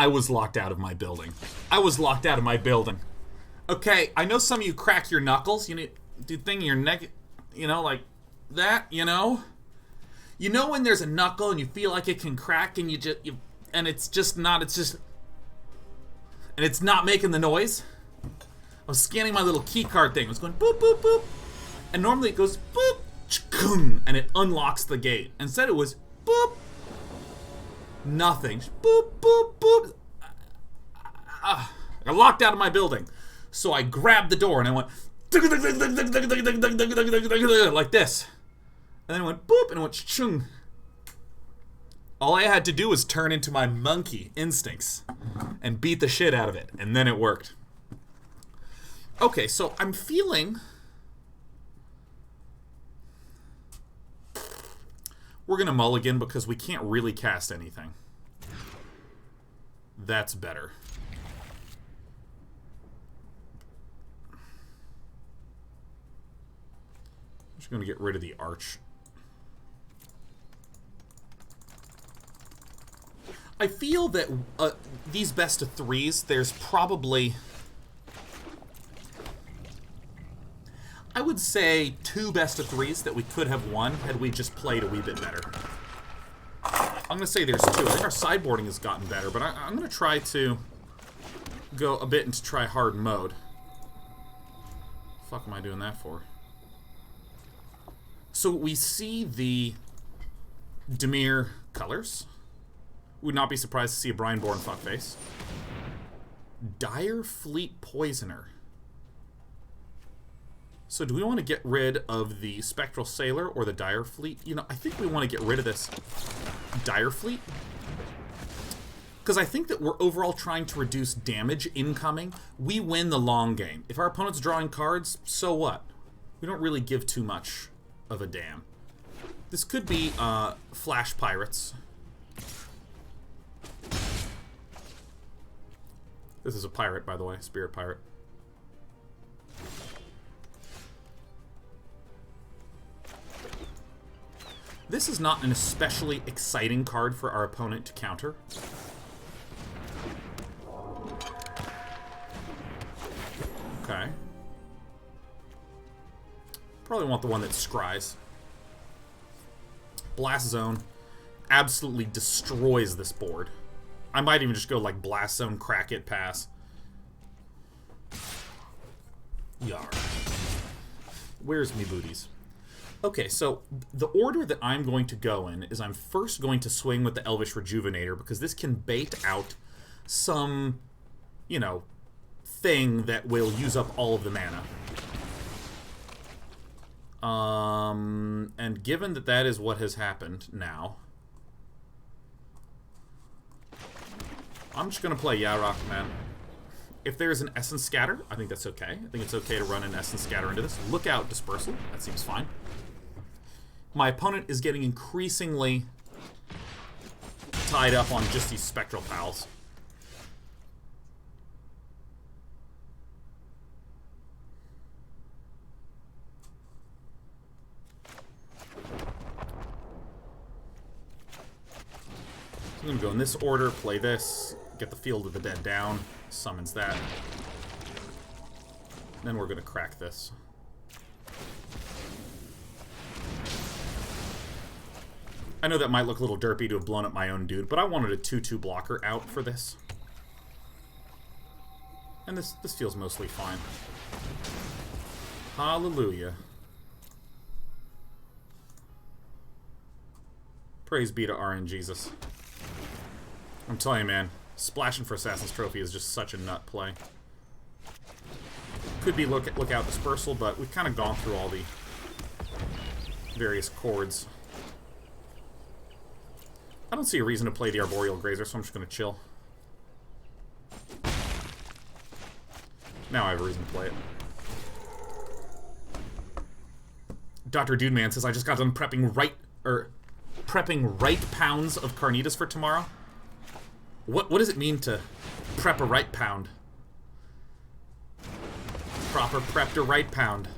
I was locked out of my building. I was locked out of my building. Okay, I know some of you crack your knuckles. You need do thing in your neck, you know, like that, you know? You know when there's a knuckle and you feel like it can crack and and it's just not, and it's not making the noise? I was scanning my little key card thing. It was going boop, boop, boop. And normally it goes boop, and it unlocks the gate. Instead it was boop, nothing. Boop, boop, boop. I got locked out of my building. So I grabbed the door and I went like this. And then it went boop and it went chung. All I had to do was turn into my monkey instincts and beat the shit out of it. And then it worked. Okay, so I'm feeling... We're going to mulligan because we can't really cast anything. That's better. I'm just going to get rid of the Arch. I feel that these best of threes, there's probably... I would say 2 best of threes that we could have won had we just played a wee bit better. I'm going to say there's 2. I think our sideboarding has gotten better, but I'm going to try to go a bit into try hard mode. The fuck am I doing that for? So we see the Dimir colors. Would not be surprised to see a Brineborn fuckface. Dire Fleet Poisoner. So do we want to get rid of the Spectral Sailor or the Dire Fleet? You know, I think we want to get rid of this Dire Fleet. Because I think that we're overall trying to reduce damage incoming. We win the long game. If our opponent's drawing cards, so what? We don't really give too much of a damn. This could be Flash Pirates. This is a pirate, by the way. Spirit Pirate. This is not an especially exciting card for our opponent to counter. Okay. Probably want the one that scries. Blast Zone absolutely destroys this board. I might even just go like Blast Zone, crack it, pass. Yarok. Where's me booties? Okay, so the order that I'm going to go in is I'm first going to swing with the Elvish Rejuvenator because this can bait out some, you know, thing that will use up all of the mana. And given that that is what has happened now, I'm just going to play Yarok, man. If there's an Essence Scatter, I think that's okay. I think it's okay to run an Essence Scatter into this. Look out, Dispersal. That seems fine. My opponent is getting increasingly tied up on just these Spectral Pals. So I'm going to go in this order, play this, get the Field of the Dead down, summons that. Then we're going to crack this. I know that might look a little derpy to have blown up my own dude, but I wanted a 2/2 blocker out for this. And this feels mostly fine. Hallelujah. Praise be to RNGesus. I'm telling you, man, splashing for Assassin's Trophy is just such a nut play. Could be look out Dispersal, but we've kind of gone through all the various chords. I don't see a reason to play the Arboreal Grazer, so I'm just going to chill. Now I have a reason to play it. Dr. Dudeman says, I just got done prepping right pounds of carnitas for tomorrow. What does it mean to prep a right pound? Proper prepped a right pound.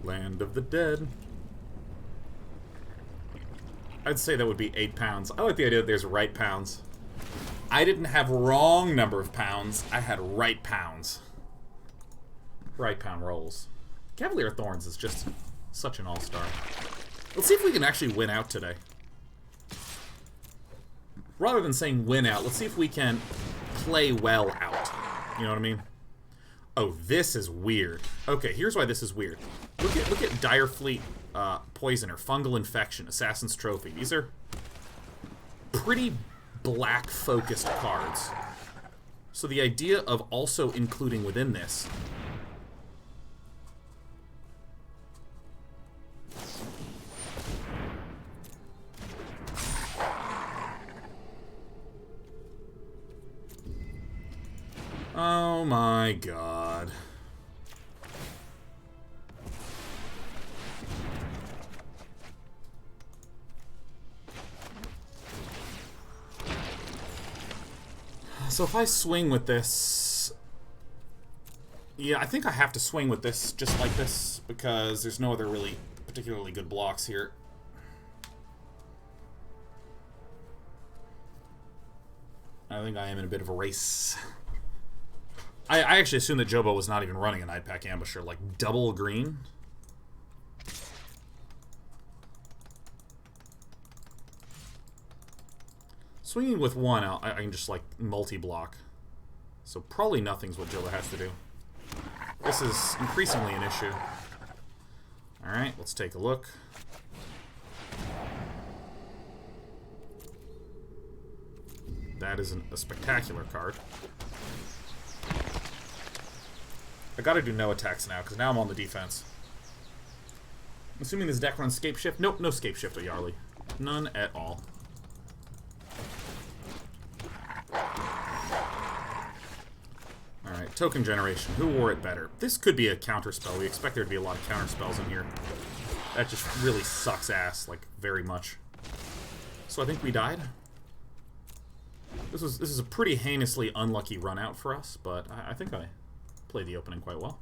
Land of the Dead. I'd say that would be 8 pounds. I like the idea that there's right pounds. I didn't have wrong number of pounds. I had right pounds. Right pound rolls. Cavalier of Thorns is just such an all-star. Let's see if we can actually win out today. Rather than saying win out, let's see if we can play well out. You know what I mean? Oh, this is weird. Okay, here's why this is weird. Look at Dire Fleet Poisoner, Fungal Infection, Assassin's Trophy. These are pretty black-focused cards. So the idea of also including within this... Oh my god. So if I swing with this... Yeah, I think I have to swing with this just like this, because there's no other really particularly good blocks here. I think I am in a bit of a race. I actually assumed that Jobo was not even running a Nightpack Ambusher. Like, double green? Swinging with one, I can just, like, multi-block. So probably nothing's what Jobo has to do. This is increasingly an issue. Alright, let's take a look. That is a spectacular card. I gotta do no attacks now, because now I'm on the defense. I'm assuming this deck runs Scape Shift. Nope, no Scape Shift at Yarly. None at all. Alright, token generation. Who wore it better? This could be a counterspell. We expect there to be a lot of counterspells in here. That just really sucks ass, like, very much. So I think we died. This is a pretty heinously unlucky run out for us, but I think I played the opening quite well.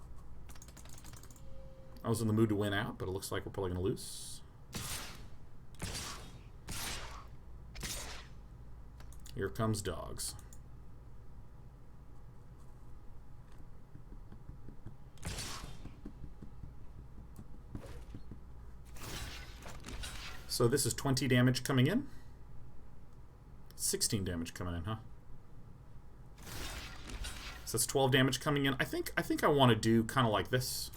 I was in the mood to win out, but it looks like we're probably going to lose. Here comes dogs. So this is 20 damage coming in. 16 damage coming in, huh? So that's 12 damage coming in. I think I want to do kind of like this.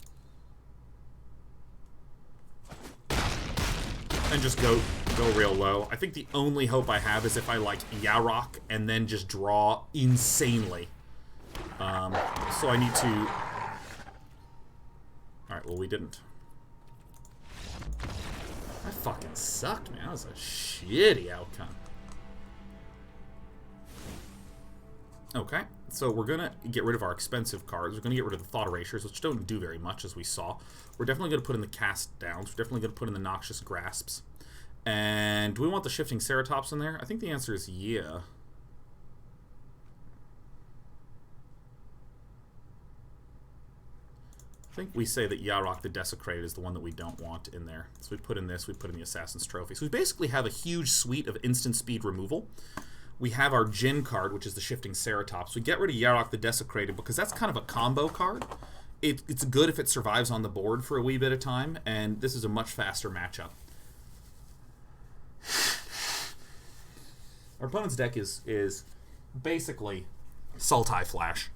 And just go real low. I think the only hope I have is if I, like, Yarok and then just draw insanely. So I need to... Alright, well, we didn't. That fucking sucked, man. That was a shitty outcome. Okay, so we're going to get rid of our expensive cards. We're going to get rid of the Thought Erasures, which don't do very much, as we saw. We're definitely going to put in the Cast Downs. We're definitely going to put in the Noxious Grasps. And do we want the Shifting Ceratops in there? I think the answer is yeah. I think we say that Yarok the Desecrated is the one that we don't want in there. So we put in this, we put in the Assassin's Trophy. So we basically have a huge suite of instant speed removal. We have our Djinn card, which is the Shifting Ceratops. We get rid of Yarok the Desecrated because that's kind of a combo card. It's good if it survives on the board for a wee bit of time, and this is a much faster matchup. Our opponent's deck is basically Sultai Flash.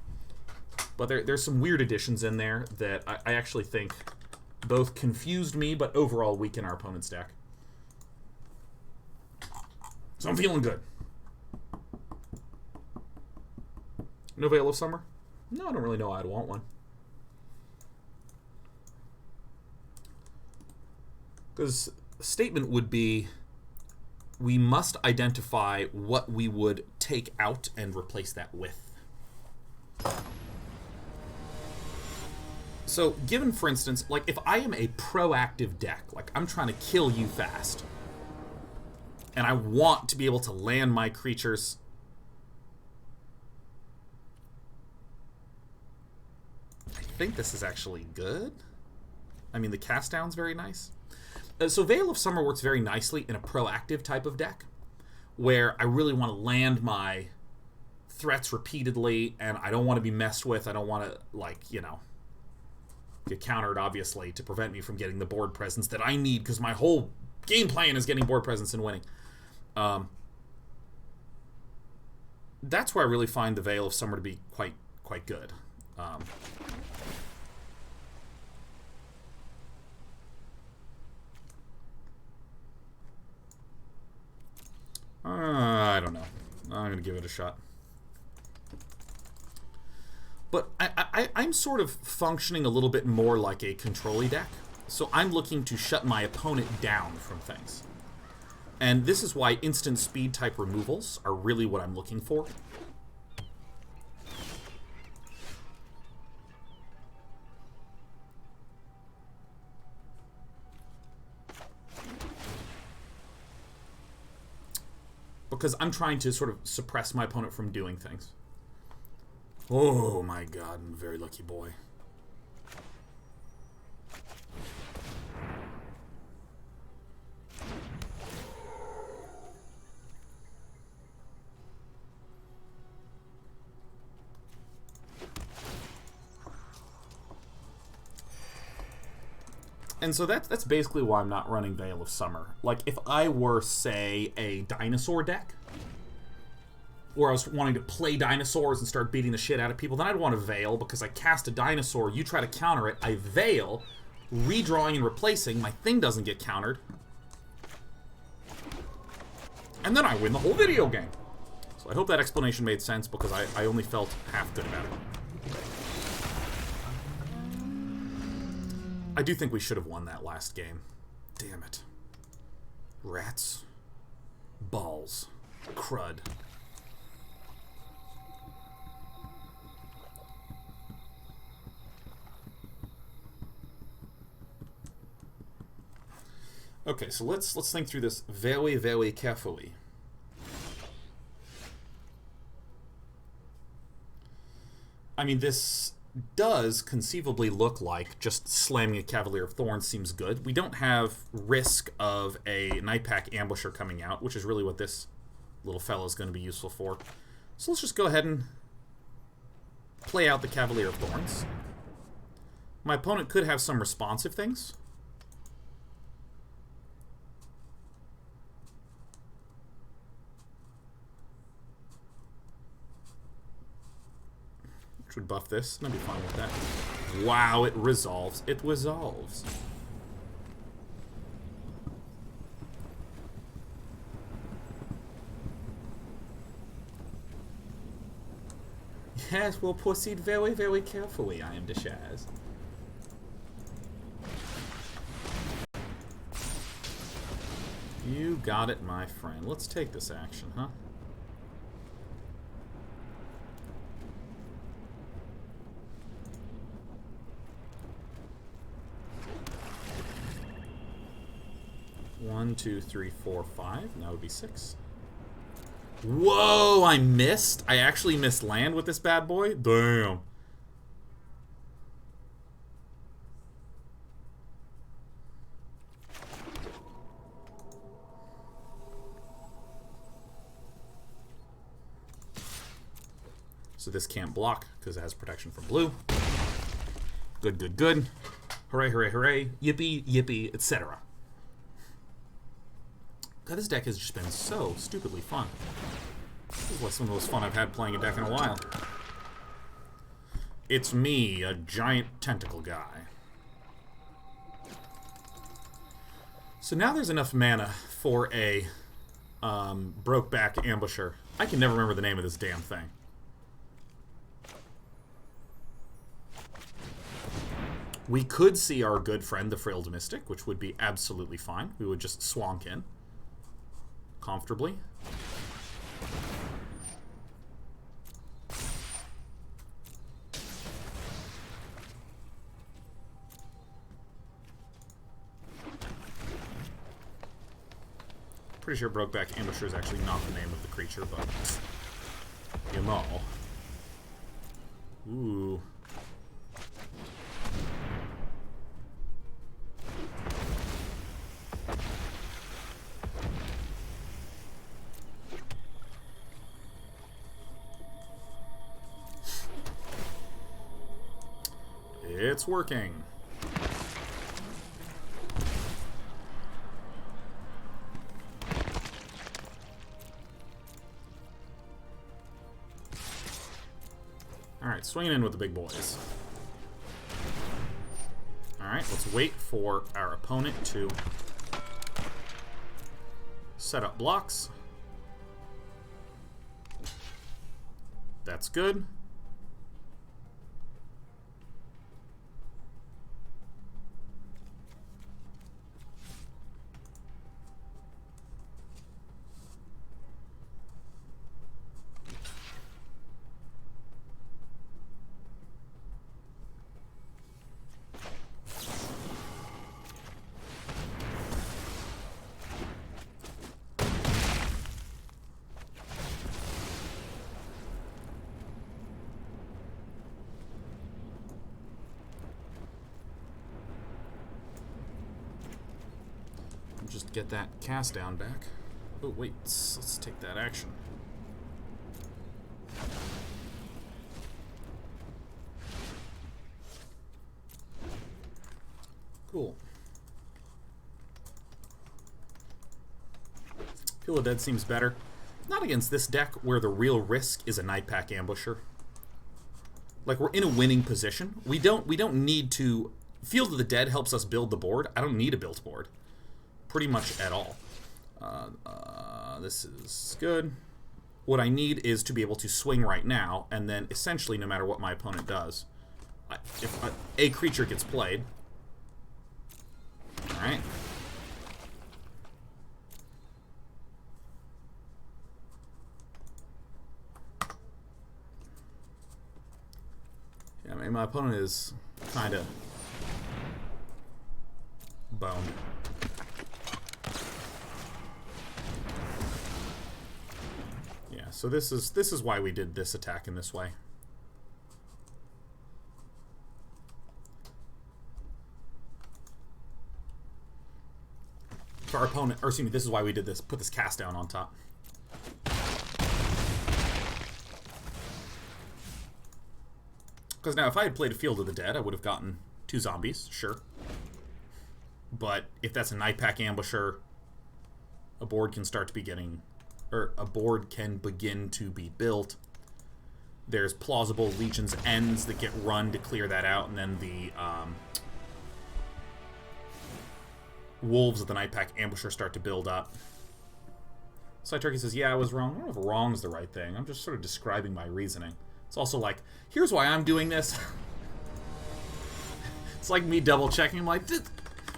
But there's some weird additions in there that I actually think both confused me, but overall weaken our opponent's deck. So I'm feeling good. No Veil of Summer? No, I don't really know I'd want one. Because the statement would be, we must identify what we would take out and replace that with. So, given, for instance, like, if I am a proactive deck, like, I'm trying to kill you fast, and I want to be able to land my creatures... I think this is actually good. I mean, the cast down's very nice. So Veil of Summer works very nicely in a proactive type of deck, where I really want to land my threats repeatedly, and I don't want to be messed with. I don't want to, like, you know, get countered, obviously, to prevent me from getting the board presence that I need, because my whole game plan is getting board presence and winning. That's where I really find the Veil of Summer to be quite good. I don't know. I'm going to give it a shot. But I'm sort of functioning a little bit more like a control-y deck. So I'm looking to shut my opponent down from things. And this is why instant speed type removals are really what I'm looking for. Because I'm trying to sort of suppress my opponent from doing things. Oh my god, I'm a very lucky boy. And so that's basically why I'm not running Veil of Summer. Like, if I were, say, a dinosaur deck, or I was wanting to play dinosaurs and start beating the shit out of people, then I'd want to Veil, because I cast a dinosaur, you try to counter it, I Veil, redrawing and replacing, my thing doesn't get countered, and then I win the whole video game. So I hope that explanation made sense, because I only felt half good about it. I do think we should have won that last game. Damn it. Rats. Balls. Crud. Okay, so let's think through this very, very carefully. I mean, this does conceivably look like just slamming a Cavalier of Thorns seems good. We don't have risk of a Nightpack Ambusher coming out, which is really what this little fellow is going to be useful for. So let's just go ahead and play out the Cavalier of Thorns. My opponent could have some responsive things. Which would buff this, and I'd be fine with that. Wow, it resolves. It resolves. Yes, we'll proceed very, very carefully, I am Deshaz. You got it, my friend. Let's take this action, huh? One, two, three, four, five. That would be 6. Whoa, I missed. I actually missed land with this bad boy. Damn. So this can't block because it has protection from blue. Good, good, good. Hooray, hooray, hooray. Yippee, yippee, etc. God, this deck has just been so stupidly fun. This is some of the most fun I've had playing a deck in a while. It's me, a giant tentacle guy. So now there's enough mana for a Brokeback Ambusher. I can never remember the name of this damn thing. We could see our good friend, the Frilled Mystic, which would be absolutely fine. We would just swonk in comfortably. Pretty sure Brokeback Ambusher is actually not the name of the creature, but you know. Ooh. it's working. Alright, swinging in with the big boys. Alright, let's wait for our opponent to set up blocks. That's good. Just get that cast down back. Oh, wait. Let's take that action. Cool. Feel the Dead seems better. Not against this deck, where the real risk is a Night Pack Ambusher. Like, we're in a winning position. We don't need to... Field of the Dead helps us build the board. I don't need a built board. Pretty much at all. This is good. What I need is to be able to swing right now, and then essentially, no matter what my opponent does, if a creature gets played. Alright. Yeah, I mean, my opponent is kind of boned. So this is why we did this attack in this way. For our opponent, or excuse me, this is why we did this. Put this cast down on top. Because now, if I had played a Field of the Dead, I would have gotten 2 zombies, sure. But if that's a Night Pack Ambusher, a board can start to be getting... or a board can begin to be built. There's plausible Legion's Ends that get run to clear that out, and then the Wolves of the Night Pack Ambusher start to build up. Side Turkey says, yeah, I was wrong. I don't know if wrong is the right thing. I'm just sort of describing my reasoning. It's also like, here's why I'm doing this. It's like me double-checking. I'm like, does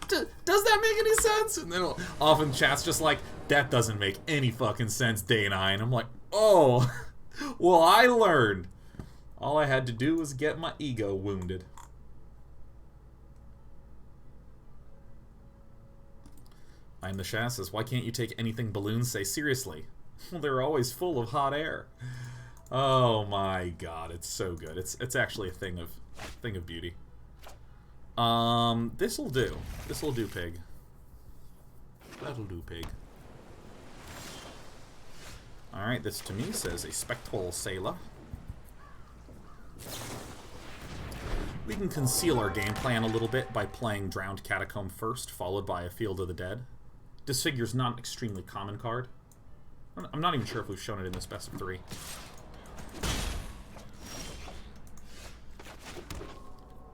that make any sense? And then often chat's just like, that doesn't make any fucking sense, Day and I. And I'm like, oh, well, I learned. All I had to do was get my ego wounded. And the Shah says, why can't you take anything balloons say seriously? Well, they're always full of hot air. Oh my god, it's so good. It's actually a thing of beauty. This'll do. This'll do, pig. That'll do, pig. Alright, this to me says a Spectral Sailor. We can conceal our game plan a little bit by playing Drowned Catacomb first, followed by a Field of the Dead. Disfigure's not an extremely common card. I'm not even sure if we've shown it in this best of 3.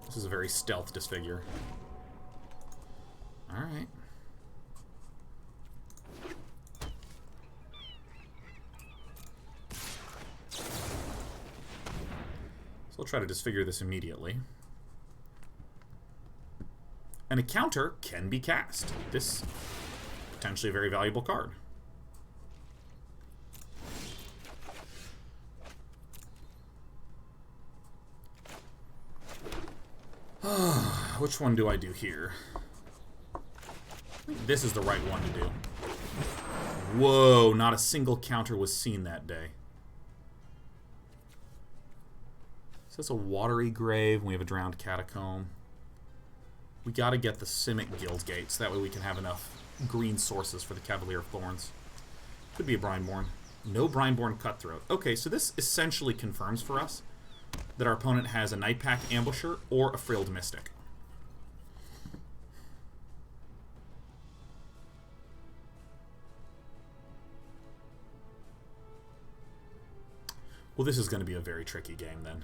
This is a very stealth Disfigure. Alright. So I'll try to Disfigure this immediately. And a counter can be cast. This potentially a very valuable card. Which one do I do here? I think this is the right one to do. Whoa, not a single counter was seen that day. So that's a watery grave, and we have a drowned catacomb. We gotta get the Simic Guildgate, so that way we can have enough green sources for the Cavalier of Thorns. Could be a Brineborn. No Brineborn Cutthroat. Okay, so this essentially confirms for us that our opponent has a Night Pack Ambusher or a Frilled Mystic. Well, this is going to be a very tricky game then.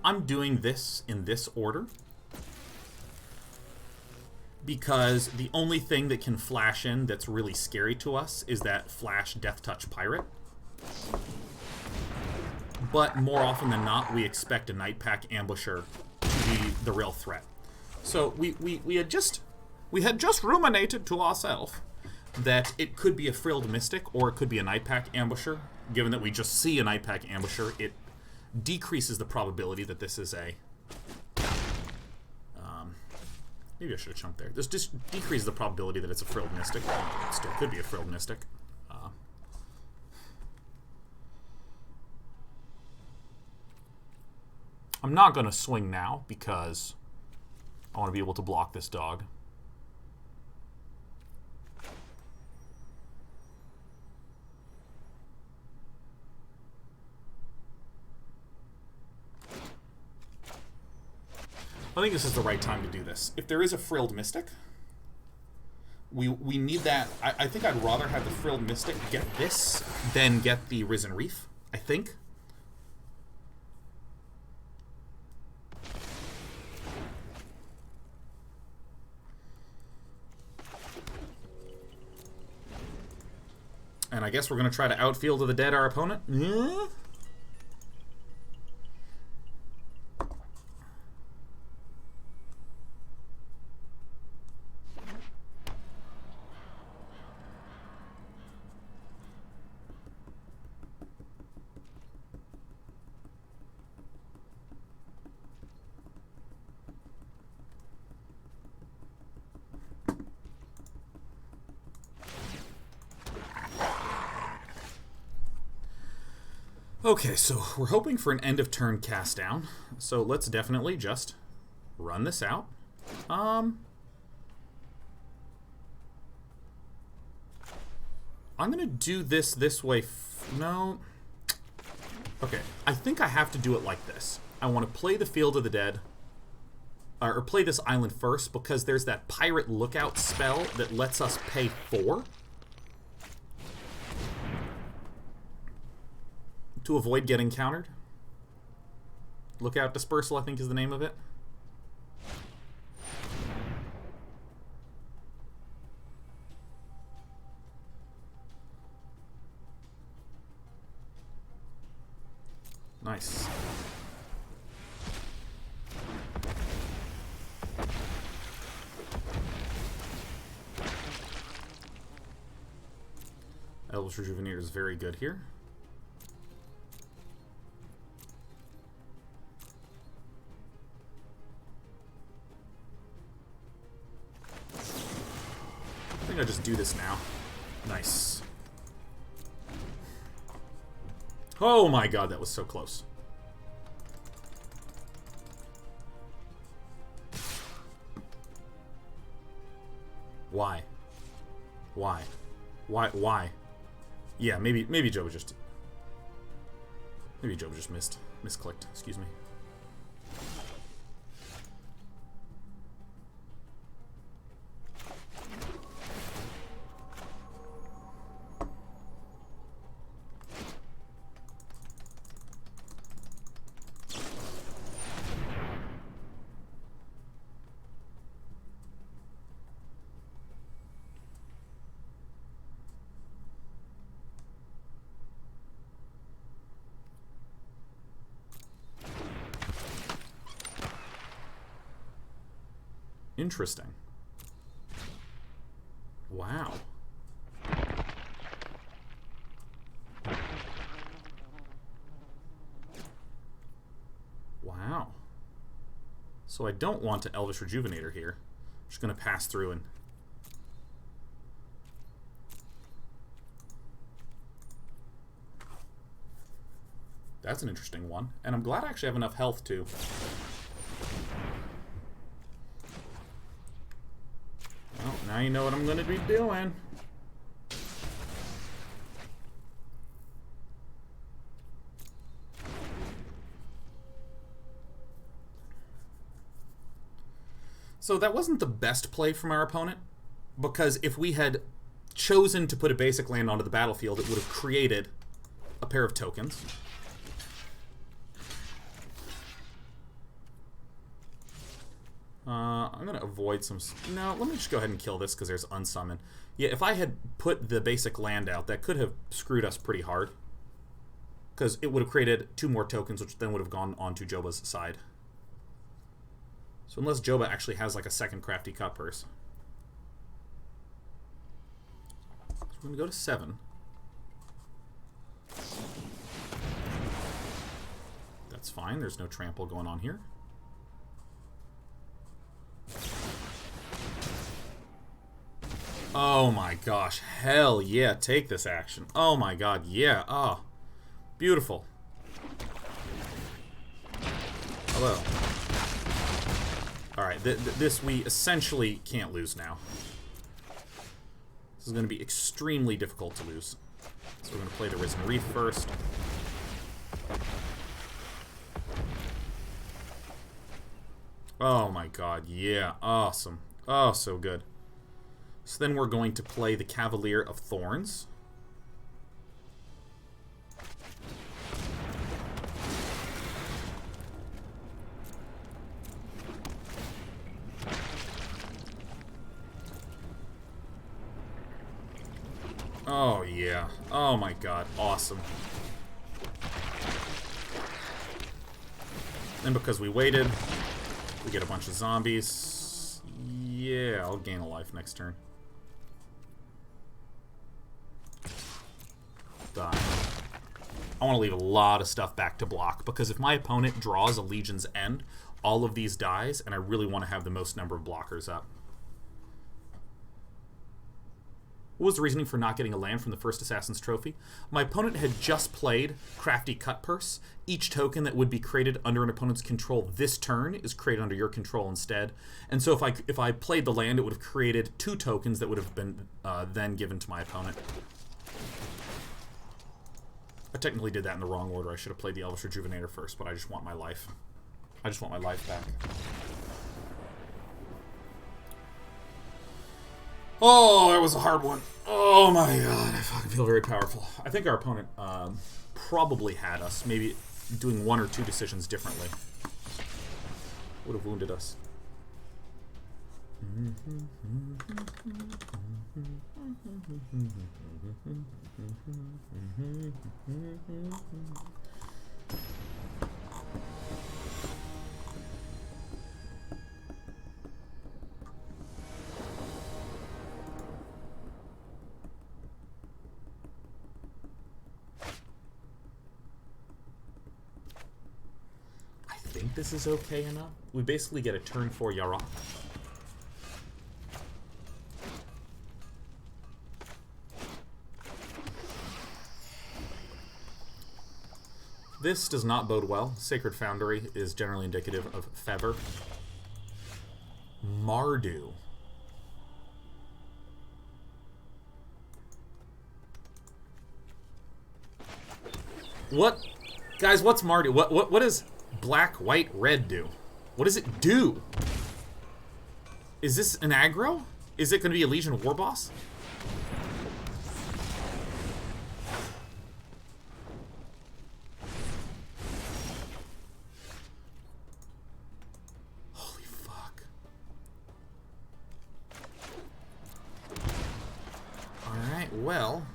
I'm doing this in this order because the only thing that can flash in that's really scary to us is that flash Death Touch Pirate. But more often than not, we expect a Night Pack Ambusher to be the real threat. So we had just ruminated to ourselves that it could be a Frilled Mystic or it could be a Night Pack Ambusher. Given that we just see a Night Pack Ambusher, it decreases the probability that this is a... maybe I should have chunked there. This just decreases the probability that it's a Frilled Mystic. It still could be a Frilled Mystic. I'm not going to swing now because I want to be able to block this dog. I think this is the right time to do this. If there is a Frilled Mystic, we need that. I think I'd rather have the Frilled Mystic get this than get the Risen Reef, I think. And I guess we're going to try to outfield to the dead our opponent. Yeah. Okay, so we're hoping for an end of turn cast down. So let's definitely just run this out. I'm gonna do this way. No. Okay, I think I have to do it like this. I want to play the Field of the Dead, or play this island first, because there's that Pirate Lookout spell that lets us pay 4. To avoid getting countered. Lookout Dispersal, I think, is the name of it. Nice. Elvish Rejuvenator is very good here. I think I'll just do this now. Nice. Oh my god, that was so close. Why? Why? Why? Yeah, maybe Joe just... Maybe Joe just misclicked, excuse me. Interesting. Wow. Wow. So I don't want to Elvish Rejuvenator here. I'm just going to pass through and... That's an interesting one. And I'm glad I actually have enough health, too. Now you know what I'm going to be doing. So that wasn't the best play from our opponent, because if we had chosen to put a basic land onto the battlefield, it would have created a pair of tokens. I'm going to avoid some... No, let me just go ahead and kill this because there's unsummon. Yeah, if I had put the basic land out, that could have screwed us pretty hard. Because it would have created 2 more tokens, which then would have gone onto Joba's side. So unless Joba actually has like a second crafty cut purse. So we're going to go to 7. That's fine, there's no trample going on here. Oh my gosh, hell yeah, take this action. Oh my god, yeah, oh. Beautiful. Hello. Alright, this we essentially can't lose now. This is going to be extremely difficult to lose. So we're going to play the Risen Reef first. Oh my god, yeah, awesome. Oh, so good. So then we're going to play the Cavalier of Thorns. Oh yeah, oh my god, awesome. And because we waited, we get a bunch of zombies. Yeah, I'll gain a life next turn. Die. I want to leave a lot of stuff back to block, because if my opponent draws a Legion's End, all of these dies, and I really want to have the most number of blockers up. What was the reasoning for not getting a land from the first Assassin's Trophy? My opponent had just played Crafty Cut Purse. Each token that would be created under an opponent's control this turn is created under your control instead. And so if I played the land, it would have created 2 tokens that would have been then given to my opponent. I technically did that in the wrong order. I should have played the Elvish Rejuvenator first, but I just want my life. I just want my life back. Oh, that was a hard one. Oh my god, I fucking feel very powerful. I think our opponent probably had us, maybe doing 1 or 2 decisions differently. Would have wounded us. I think this is okay enough. We basically get a turn 4 Yarok. This does not bode well. Sacred Foundry is generally indicative of Fever. Mardu. What? Guys, what's Mardu? What does black, white, red do? What does it do? Is this an aggro? Is it going to be a Legion War Boss? Well,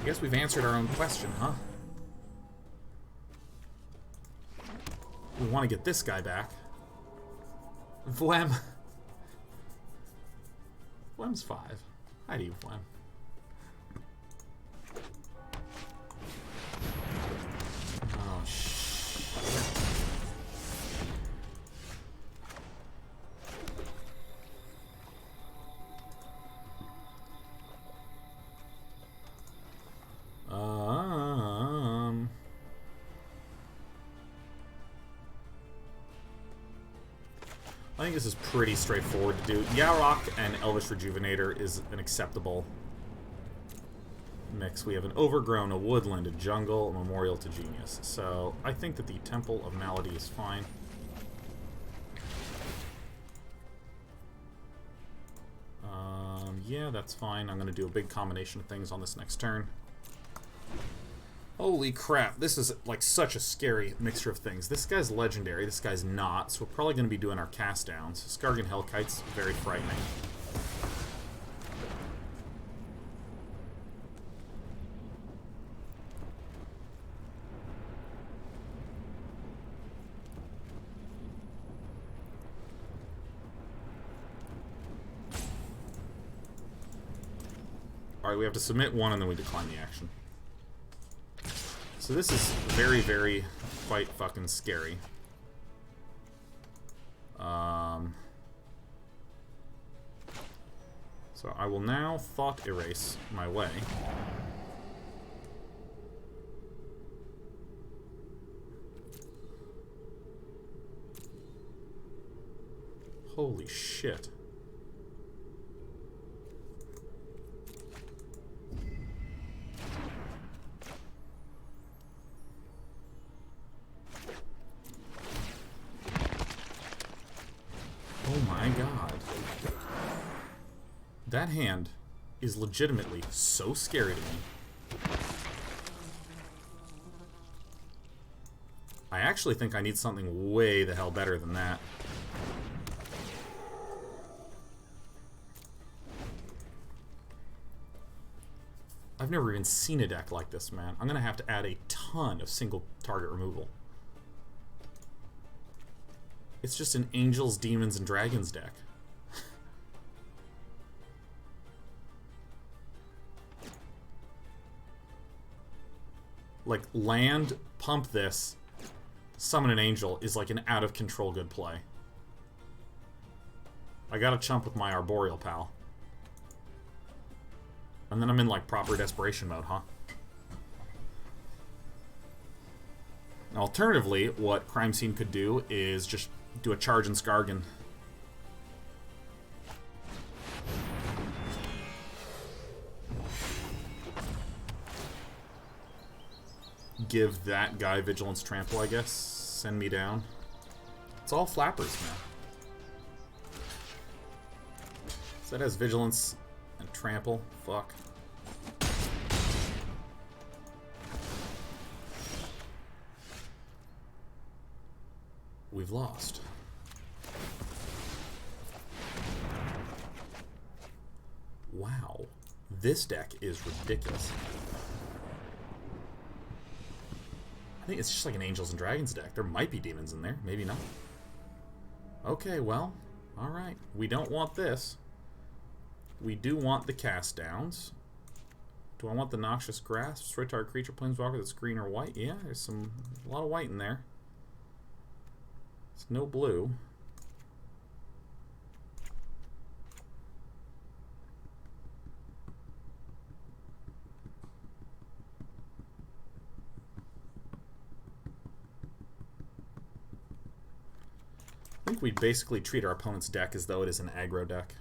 I guess we've answered our own question, huh? We want to get this guy back. Vlem. Vlem's 5. Hi to you, Vlem. Oh, shit. I think this is pretty straightforward to do. Yarok and Elvish Rejuvenator is an acceptable mix. We have an Overgrown, a Woodland, a Jungle, a Memorial to Genius. So I think that the Temple of Malady is fine. Yeah, that's fine. I'm going to do a big combination of things on this next turn. Holy crap, this is like such a scary mixture of things. This guy's legendary, this guy's not, so we're probably going to be doing our cast downs. Skargan Hellkite's very frightening. Alright, we have to submit one and then we decline the action. So this is very, very quite fucking scary. So I will now thought erase my way. Holy shit. Oh my god. That hand is legitimately so scary to me. I actually think I need something way the hell better than that. I've never even seen a deck like this, man. I'm gonna have to add a ton of single target removal. It's just an Angels, Demons, and Dragons deck. Like, land, pump this, summon an Angel is like an out-of-control good play. I gotta chump with my Arboreal pal. And then I'm in, like, proper desperation mode, huh? Alternatively, what Crime Scene could do is just do a charge in Skargan. Give that guy Vigilance Trample, I guess. Send me down. It's all flappers, man. So that has Vigilance and Trample. Fuck. We've lost. Wow. This deck is ridiculous. I think it's just like an Angels and Dragons deck. There might be demons in there. Maybe not. Okay, well. Alright. We don't want this. We do want the cast downs. Do I want the Noxious Grasp? Destroy target creature, planeswalker that's green or white? Yeah, there's a lot of white in there. It's no blue. I think we basically treat our opponent's deck as though it is an aggro deck.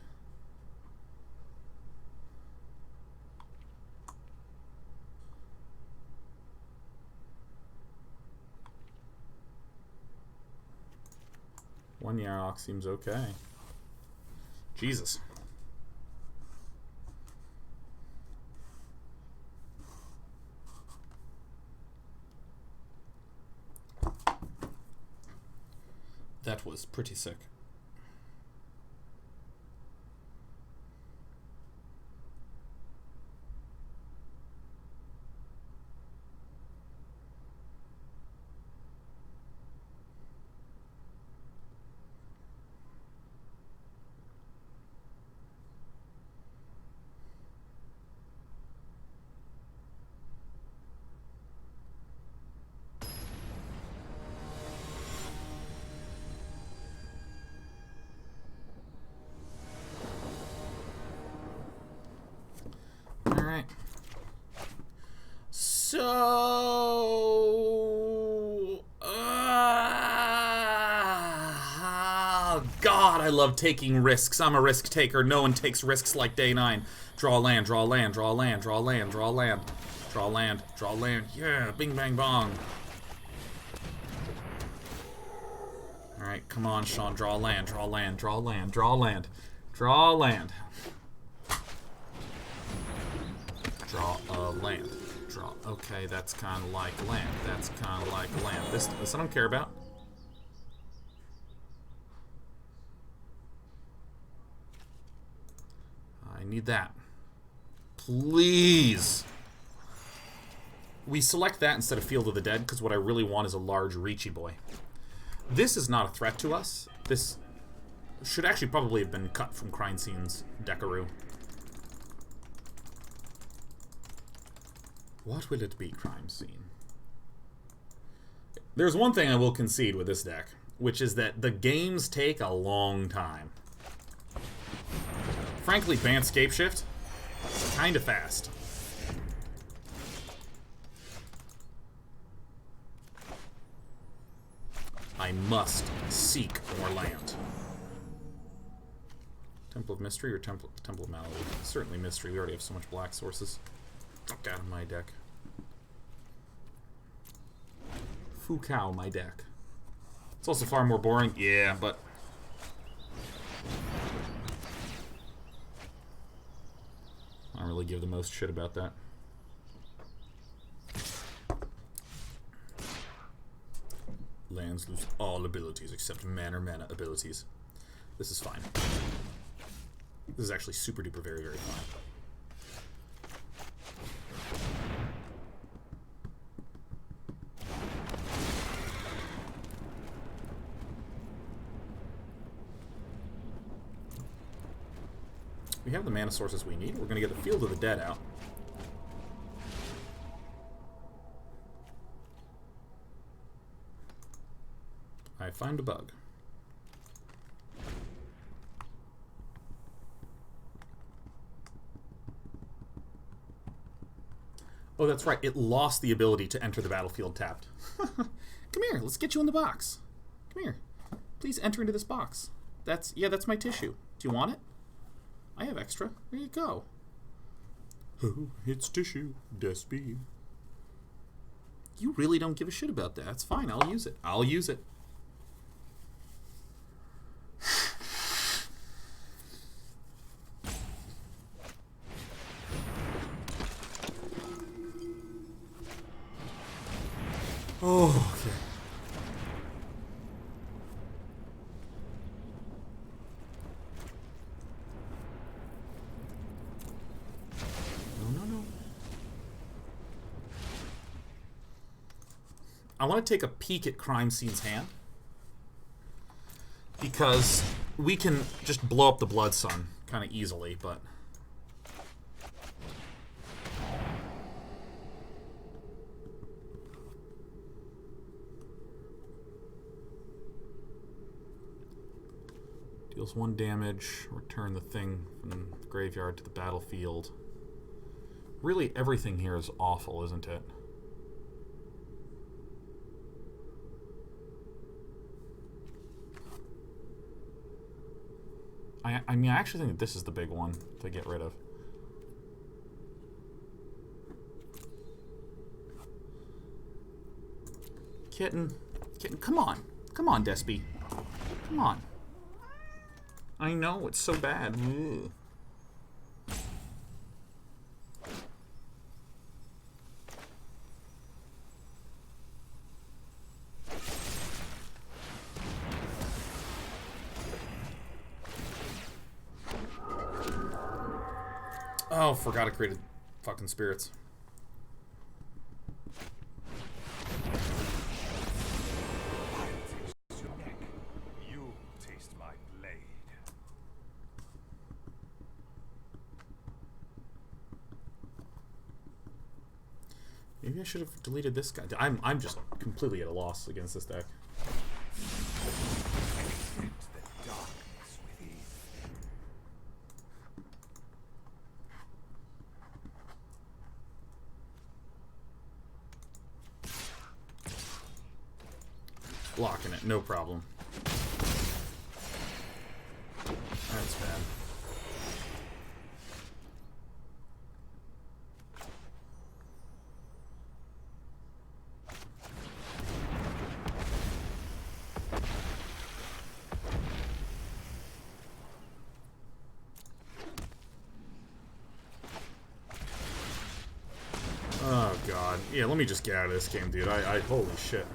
One Yarok seems okay. Jesus. That was pretty sick. So, oh God. God, I love taking risks. I'm a risk taker. No one takes risks like day 9. Draw land, draw land, draw land, draw land, draw land. Draw land, draw land. Yeah, bing, bang, bong. Alright, come on, Sean. Draw land, draw land, draw land, draw land. Draw land. Draw a land. Draw. Okay, that's kind of like land. That's kind of like land. This I don't care about. I need that. Please. We select that instead of Field of the Dead because what I really want is a large Reachy boy. This is not a threat to us. This should actually probably have been cut from Crime Scene's Decaroo. What will it be, Crime Scene? There's one thing I will concede with this deck, which is that the games take a long time. Frankly, Bant Scapeshift, kind of fast. I must seek more land. Temple of Mystery or Temple of Malady? Certainly Mystery. We already have so much black sources. Fuck out of my deck. Fukao, my deck. It's also far more boring. Yeah, but... I don't really give the most shit about that. Lands lose all abilities except mana abilities. This is fine. This is actually super duper very, very fine. We have the mana sources we need. We're going to get the Field of the Dead out. I find a bug. Oh, that's right. It lost the ability to enter the battlefield tapped. Come here. Let's get you in the box. Come here. Please enter into this box. That's my tissue. Do you want it? I have extra. There you go. Oh, it's tissue, Despy. You really don't give a shit about that. That's fine. I'll use it. I'll use it. Oh, okay. No. I want to take a peek at Crime Scene's hand. Because we can just blow up the Blood Sun kind of easily, but... Deals 1 damage, return the thing from the graveyard to the battlefield. Really, everything here is awful, isn't it? I mean, I actually think that this is the big one to get rid of. Kitten, come on. Come on, Despy. Come on. I know, it's so bad. Ugh. Oh, forgot I created fucking spirits. You taste my blade. Maybe I should have deleted this guy. I'm just completely at a loss against this deck. Blocking it, no problem. god. Yeah, let me just get out of this game, dude. Holy shit.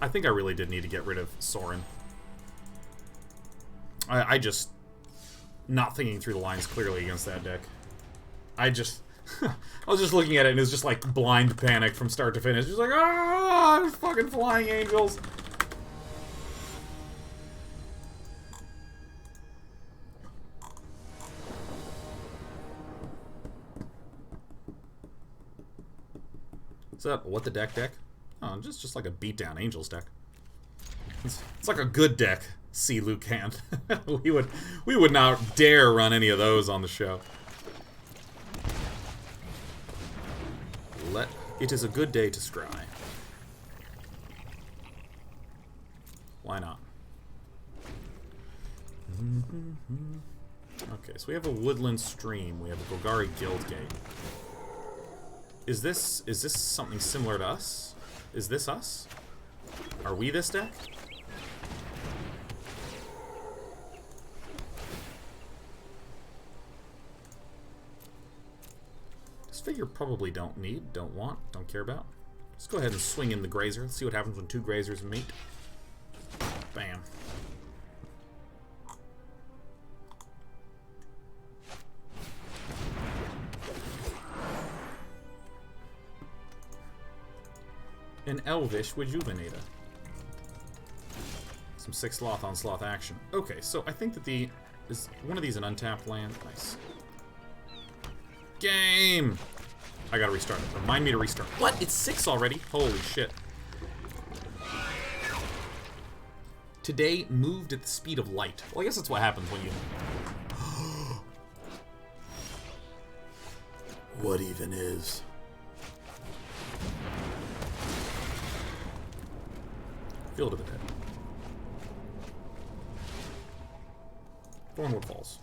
I think I really did need to get rid of Sorin. I just... Not thinking through the lines clearly against that deck. I just... I was just looking at it and it was just like blind panic from start to finish. Just like, ah, fucking flying angels. Is that what the deck? Oh, just like a beatdown Angels deck. It's like a good deck. See Lucan. we would not dare run any of those on the show. It is a good day to scry. Why not? Okay, so we have a Woodland Stream. We have a Golgari Guildgate. Is this something similar to us? Is this us? Are we this deck? Disfigure probably don't need, don't want, don't care about. Let's go ahead and swing in the Grazer. Let's see what happens when two Grazers meet. Bam. An Elvish Rejuvenator. Some 6 sloth on sloth action. Okay, so I think that is one of these an untapped land? Nice. Game! I gotta restart it. Remind me to restart. What? It's 6 already? Holy shit. Today moved at the speed of light. Well, I guess that's what happens when you... What even is? Field of the Dead. Thornwood Falls.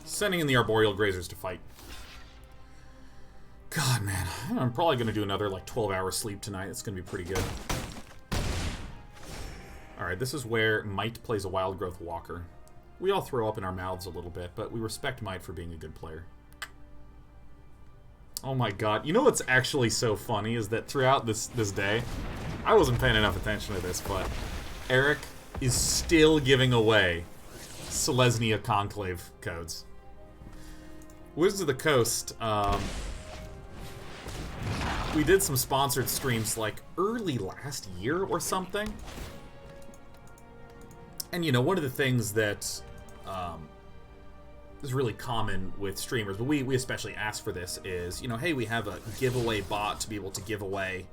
Sending in the Arboreal Grazers to fight. God, man. I'm probably going to do another, like, 12-hour sleep tonight. It's going to be pretty good. Alright, this is where Might plays a Wild Growth Walker. We all throw up in our mouths a little bit, but we respect Might for being a good player. Oh my god. You know what's actually so funny is that throughout this day, I wasn't paying enough attention to this, but Eric is still giving away Selesnya Conclave codes. Wizards of the Coast, we did some sponsored streams like early last year or something. And, you know, one of the things that is really common with streamers, but we especially ask for this, is, you know, hey, we have a giveaway bot to be able to give away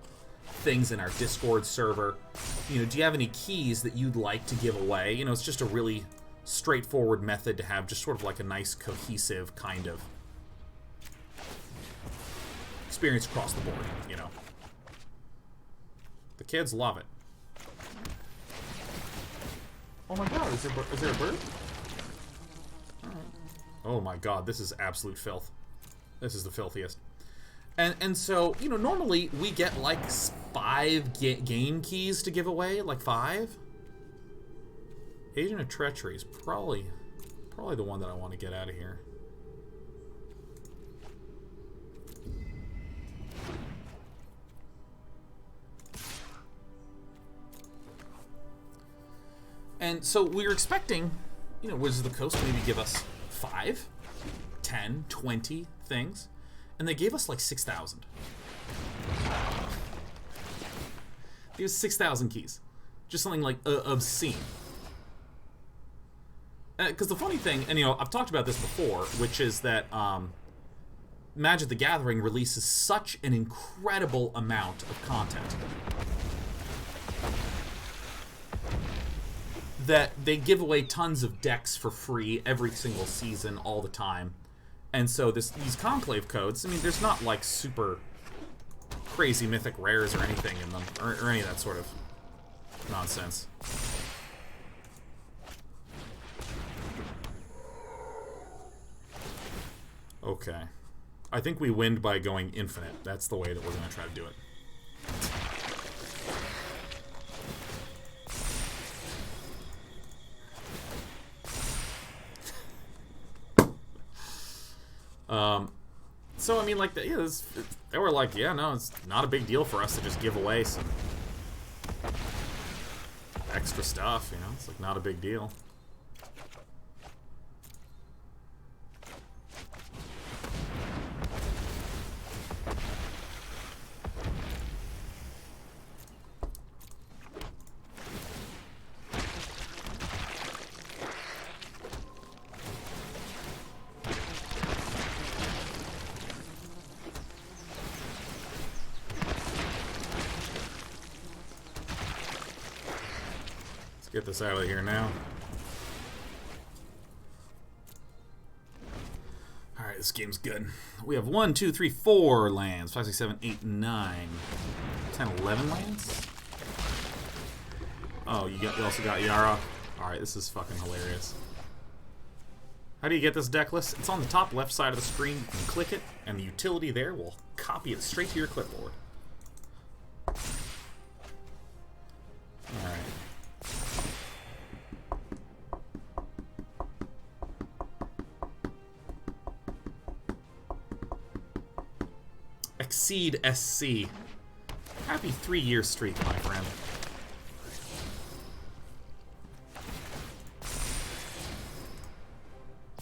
things in our Discord server. You know, do you have any keys that you'd like to give away? You know, it's just a really straightforward method to have just sort of like a nice, cohesive kind of experience across the board, you know. The kids love it. Oh my god, is there a bird? Alright. Oh my god, this is absolute filth. This is the filthiest. And so, you know, normally we get like 5 game keys to give away, like 5. Agent of Treachery is probably the one that I want to get out of here. And so we were expecting, you know, Wizards of the Coast to maybe give us 5, 10, 20 things, and they gave us like 6,000. They gave us 6,000 keys. Just something like obscene. Because the funny thing, and you know, I've talked about this before, which is that Magic the Gathering releases such an incredible amount of content that they give away tons of decks for free every single season, all the time. And so these Conclave codes, I mean, there's not like super crazy mythic rares or anything in them, or any of that sort of nonsense. Okay. I think we win by going infinite. That's the way that we're going to try to do it. So, I mean, like, yeah, they were like, yeah, no, it's not a big deal for us to just give away some extra stuff, you know? It's, like, not a big deal. Get this out of here now. Alright, this game's good. We have 1, 2, 3, 4 lands. 5, 6, 7, 8, 9. 10, 11 lands? Oh, you also got Yarok. Alright, this is fucking hilarious. How do you get this deck list? It's on the top left side of the screen. You can click it, and the utility there will copy it straight to your clipboard. Alright. Exceed SC. Happy 3-year streak, my friend.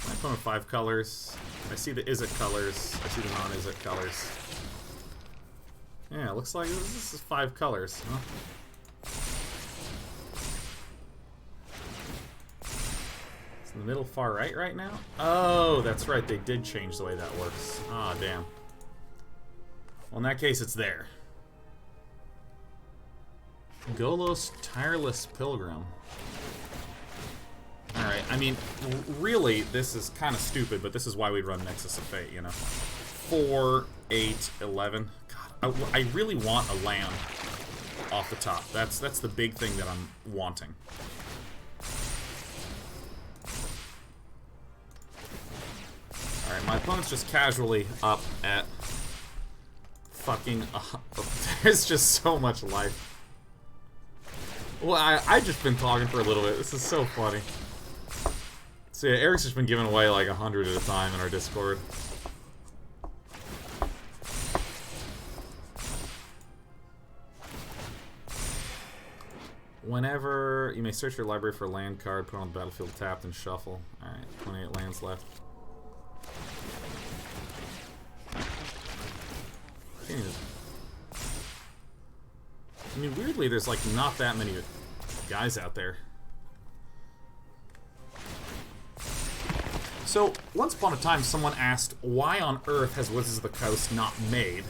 My opponent 5 colors. I see the is it colors. I see the non-is it colors. Yeah, it looks like this is 5 colors, huh? It's in the middle far right now? Oh, that's right, they did change the way that works. Ah, damn. Well, in that case, it's there. Golos Tireless Pilgrim. Alright, I mean, really, this is kind of stupid, but this is why we run Nexus of Fate, you know? 4, 8, 11. God, I really want a land off the top. That's the big thing that I'm wanting. Alright, my opponent's just casually up at... fucking there's just so much life. Well, I just been talking for a little bit. This is so funny. So yeah, Eric's just been giving away like 100 at a time in our Discord. Whenever you may search your library for a land card, put it on the battlefield tapped and shuffle. Alright, 28 lands left. I mean, weirdly, there's like not that many guys out there. So, once upon a time, someone asked, why on earth has Wizards of the Coast not made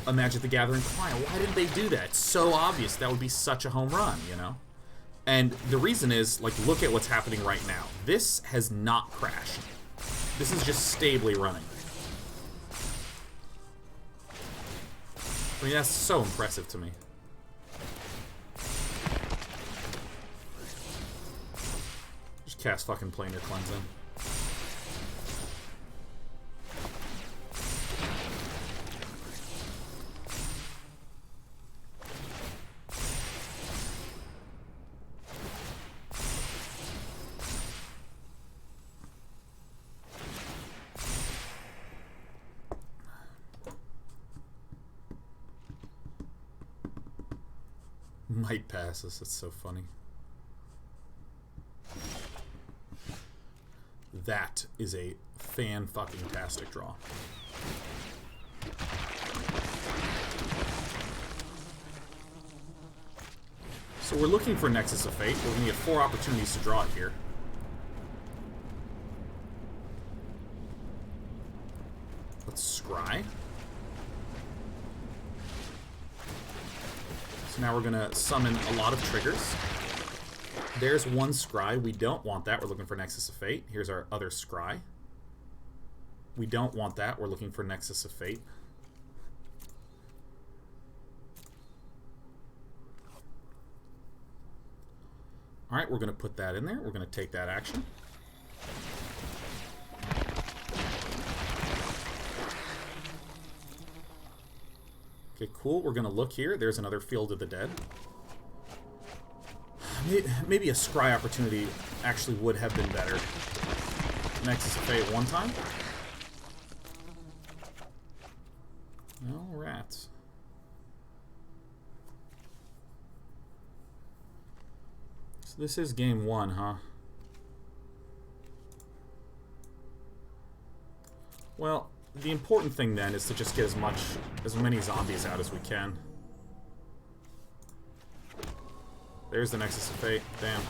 a Magic the Gathering client? Why didn't they do that? It's so obvious. That would be such a home run, you know? And the reason is, like, look at what's happening right now. This has not crashed. This is just stably running. I mean, that's so impressive to me. Just cast fucking Planar Cleansing. Might pass us. That's so funny. That is a fan-fucking-tastic draw. So we're looking for Nexus of Fate. We're going to get 4 opportunities to draw it here. Let's scry. So now we're going to summon a lot of triggers. There's one scry. We don't want that. We're looking for Nexus of Fate. Here's our other scry. We don't want that. We're looking for Nexus of Fate. Alright, we're going to put that in there. We're going to take that action. Okay, cool. We're going to look here. There's another Field of the Dead. Maybe a scry opportunity actually would have been better. Nexus of Fate one time. No rats. So this is game 1, huh? Well, the important thing then is to just get as many zombies out as we can. There's the Nexus of Fate. Damn.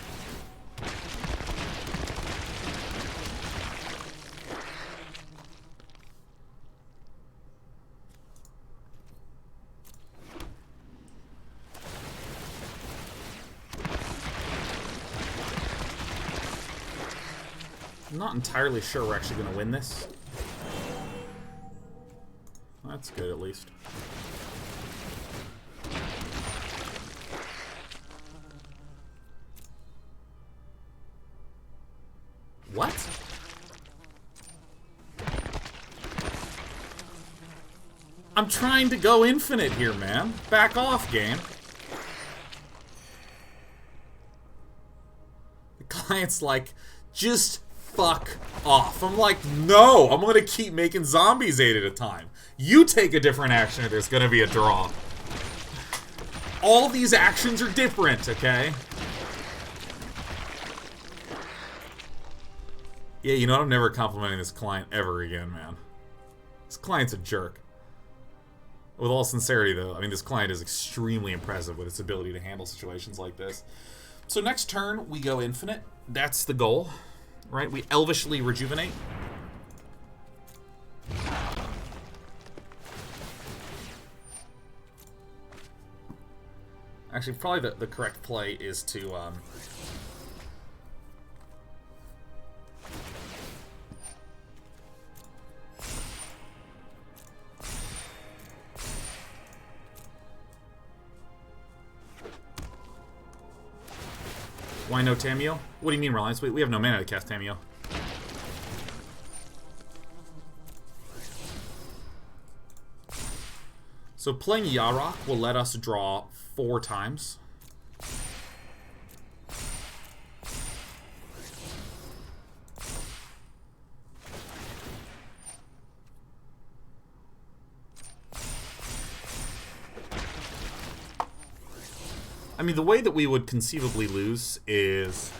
I'm not entirely sure we're actually going to win this. That's good, at least. What? I'm trying to go infinite here, man. Back off, game. The client's like, just fuck off. I'm like, no, I'm gonna keep making zombies 8 at a time. You take a different action or there's gonna be a draw. All these actions are different, okay? Yeah, you know, I'm never complimenting this client ever again, man. This client's a jerk. With all sincerity, though, I mean, this client is extremely impressive with its ability to handle situations like this. So next turn, we go infinite. That's the goal, right? We Elvishly Rejuvenate. Actually, probably the correct play is to... Why no Tamiyo? What do you mean, Reliance? We have no mana to cast Tamiyo. So playing Yarok will let us draw 4 times. I mean, the way that we would conceivably lose is...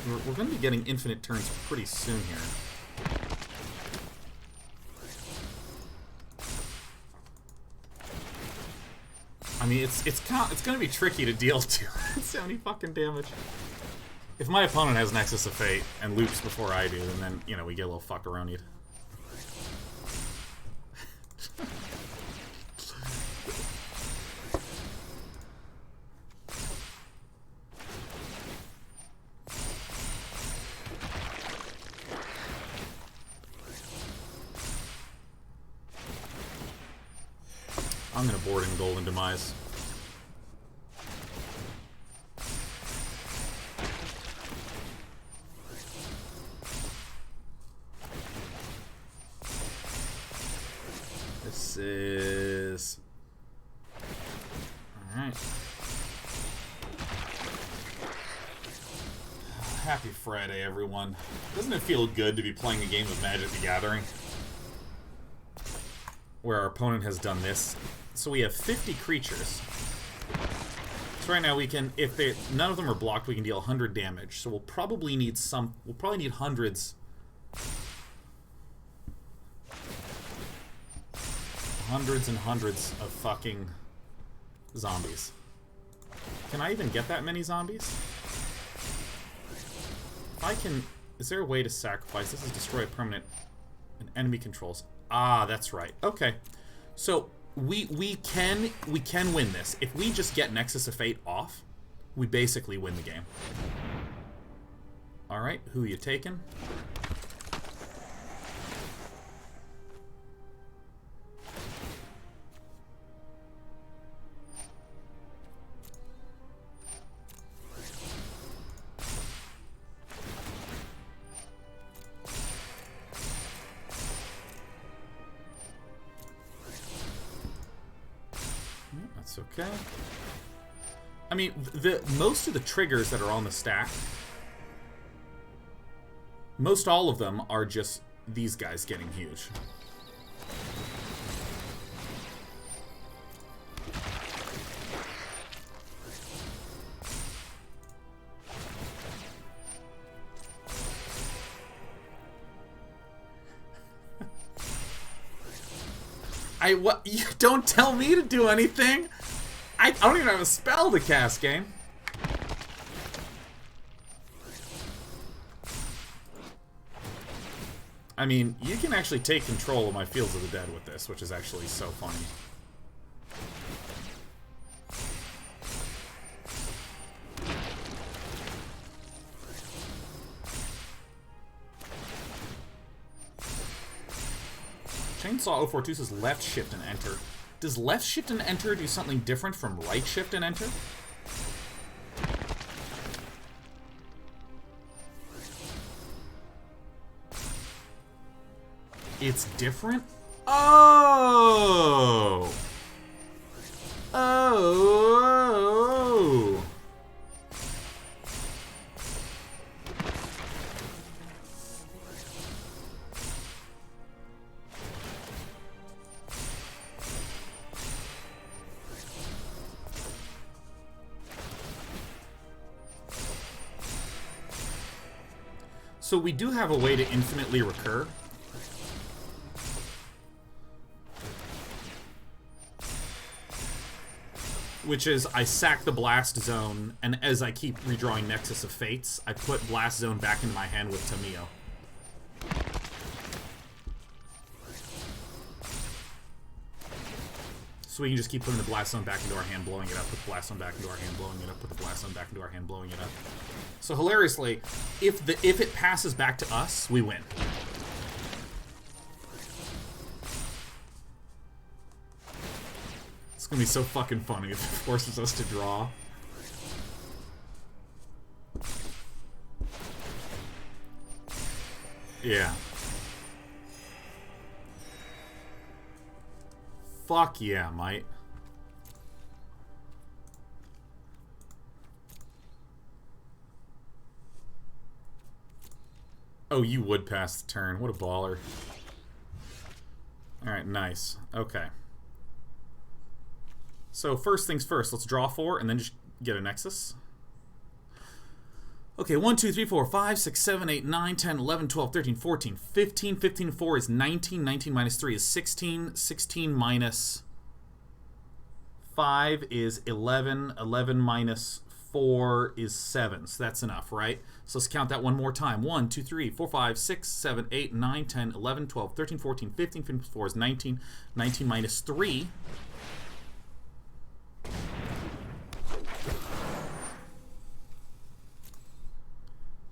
We're going to be getting infinite turns pretty soon here. I mean, it's going to be tricky to deal 270 fucking damage. If my opponent has Nexus of Fate and loops before I do, and then, you know, we get a little fuck-around-y. I'm gonna board in Golden Demise. This is... Alright. Happy Friday, everyone. Doesn't it feel good to be playing a game of Magic the Gathering? Where our opponent has done this. So we have 50 creatures. So right now we can, if none of them are blocked, we can deal 100 damage. So we'll probably need hundreds. Hundreds and hundreds of fucking zombies. Can I even get that many zombies? If I can, is there a way to sacrifice? This is destroy a permanent and enemy controls. Ah, that's right. Okay. So we can win this. If we just get Nexus of Fate off, we basically win the game. Alright, who you taking? Okay. I mean, most of the triggers that are on the stack, most all of them are just these guys getting huge. What? You don't tell me to do anything. I don't even have a spell to cast, game. I mean, you can actually take control of my Fields of the Dead with this, which is actually so funny. Chainsaw 042 says left shift and enter. Does left shift and enter do something different from right shift and enter? It's different? Oh! Oh! So we do have a way to infinitely recur. Which is, I sack the Blast Zone, and as I keep redrawing Nexus of Fates, I put Blast Zone back into my hand with Tamiyo. So we can just keep putting the Blast Zone back into our hand, blowing it up, put the Blast Zone back into our hand, blowing it up, put the Blast Zone back into our hand, blowing it up. So hilariously, if it passes back to us, we win. It's gonna be so fucking funny if it forces us to draw. Yeah. Fuck yeah, mate. Oh, you would pass the turn. What a baller. Alright, nice. Okay. So first things first, let's draw 4 and then just get a Nexus. Okay, 1, 2, 3, 4, 5, 6, 7, 8, 9, 10, 11, 12, 13, 14, 15. 15 and 4 is 19. 19 minus 3 is 16. 16 minus 5 is 11. 11 minus 4 is 7. So that's enough, right? So let's count that one more time. 1, 2, 3, 4, 5, 6, 7, 8, 9, 10, 11, 12, 13, 14, 15. 15 plus 4 is 19. 19 minus 3.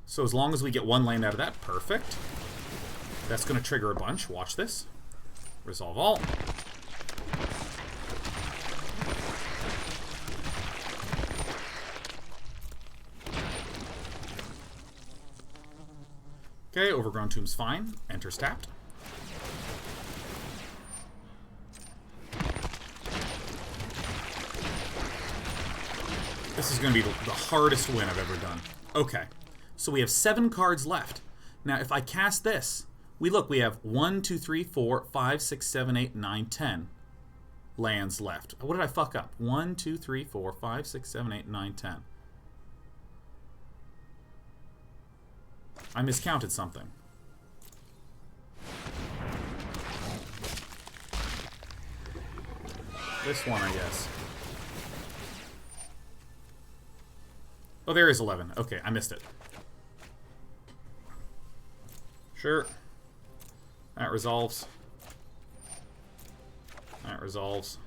So as long as we get one land out of that, perfect. That's going to trigger a bunch. Watch this. Resolve all. Okay, Overgrown Tomb's fine. Enter's tapped. This is going to be the hardest win I've ever done. Okay. So we have 7 cards left. Now, if I cast this, we have 1, 2, 3, 4, 5, 6, 7, 8, 9, 10 lands left. What did I fuck up? 1, 2, 3, 4, 5, 6, 7, 8, 9, 10. I miscounted something. This one, I guess. Oh, there is 11. Okay, I missed it. Sure. That resolves. That resolves.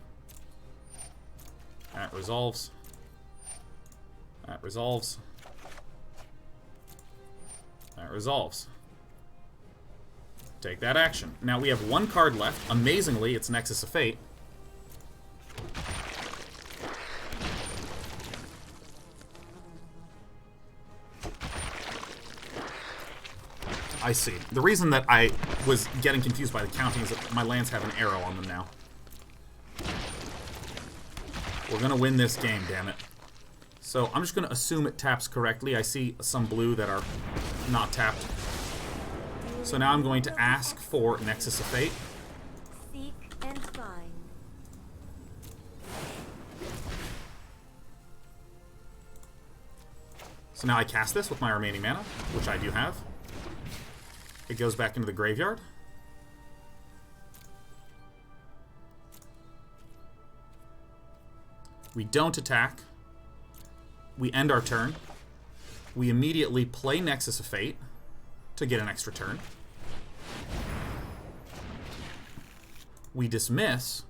That resolves. That resolves. That resolves. Take that action. Now we have 1 card left. Amazingly, it's Nexus of Fate. I see. The reason that I was getting confused by the counting is that my lands have an arrow on them now. We're gonna win this game, damn it. So I'm just going to assume it taps correctly. I see some blue that are not tapped. So now I'm going to ask for Nexus of Fate. Seek and find. So now I cast this with my remaining mana, which I do have. It goes back into the graveyard. We don't attack. We end our turn. We immediately play Nexus of Fate to get an extra turn. We dismiss.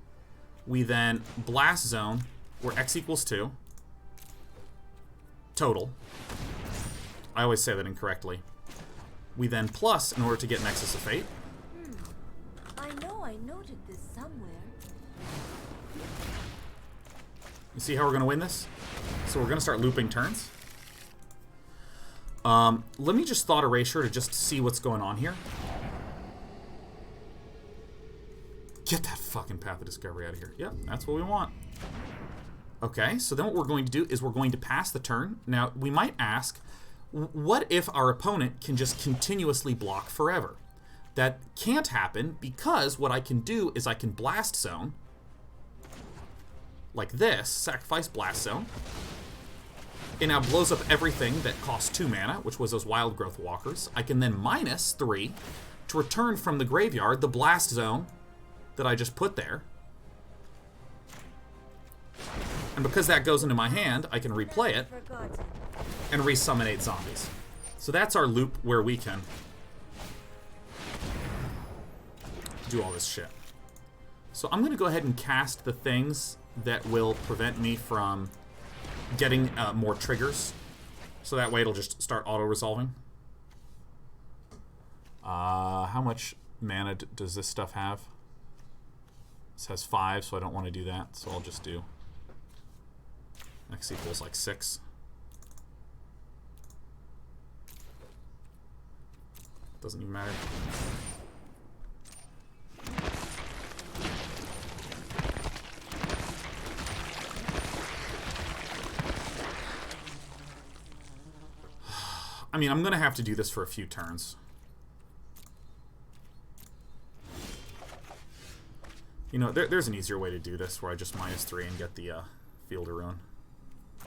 We then Blast Zone, where X equals 2. Total. I always say that incorrectly. We then plus in order to get Nexus of Fate. I know I noted this somewhere. You see how we're going to win this? So we're going to start looping turns. Let me just thought erasure to just see what's going on here. Get that fucking Path of Discovery out of here. Yep, that's what we want. Okay, so then what we're going to do is we're going to pass the turn. Now, we might ask, what if our opponent can just continuously block forever? That can't happen because what I can do is I can Blast Zone, like this, sacrifice Blast Zone. It now blows up everything that costs 2 mana, which was those Wild Growth Walkers. I can then -3 to return from the graveyard the Blast Zone that I just put there. And because that goes into my hand, I can replay it and resummon 8 zombies. So that's our loop where we can do all this shit. So I'm going to go ahead and cast the things that will prevent me from getting more triggers. So that way it'll just start auto-resolving. How much mana does this stuff have? This has 5, so I don't want to do that. So I'll just do X equals like 6. Doesn't even matter. I mean, I'm going to have to do this for a few turns. You know, there's an easier way to do this where I just -3 and get the Field of Ruin.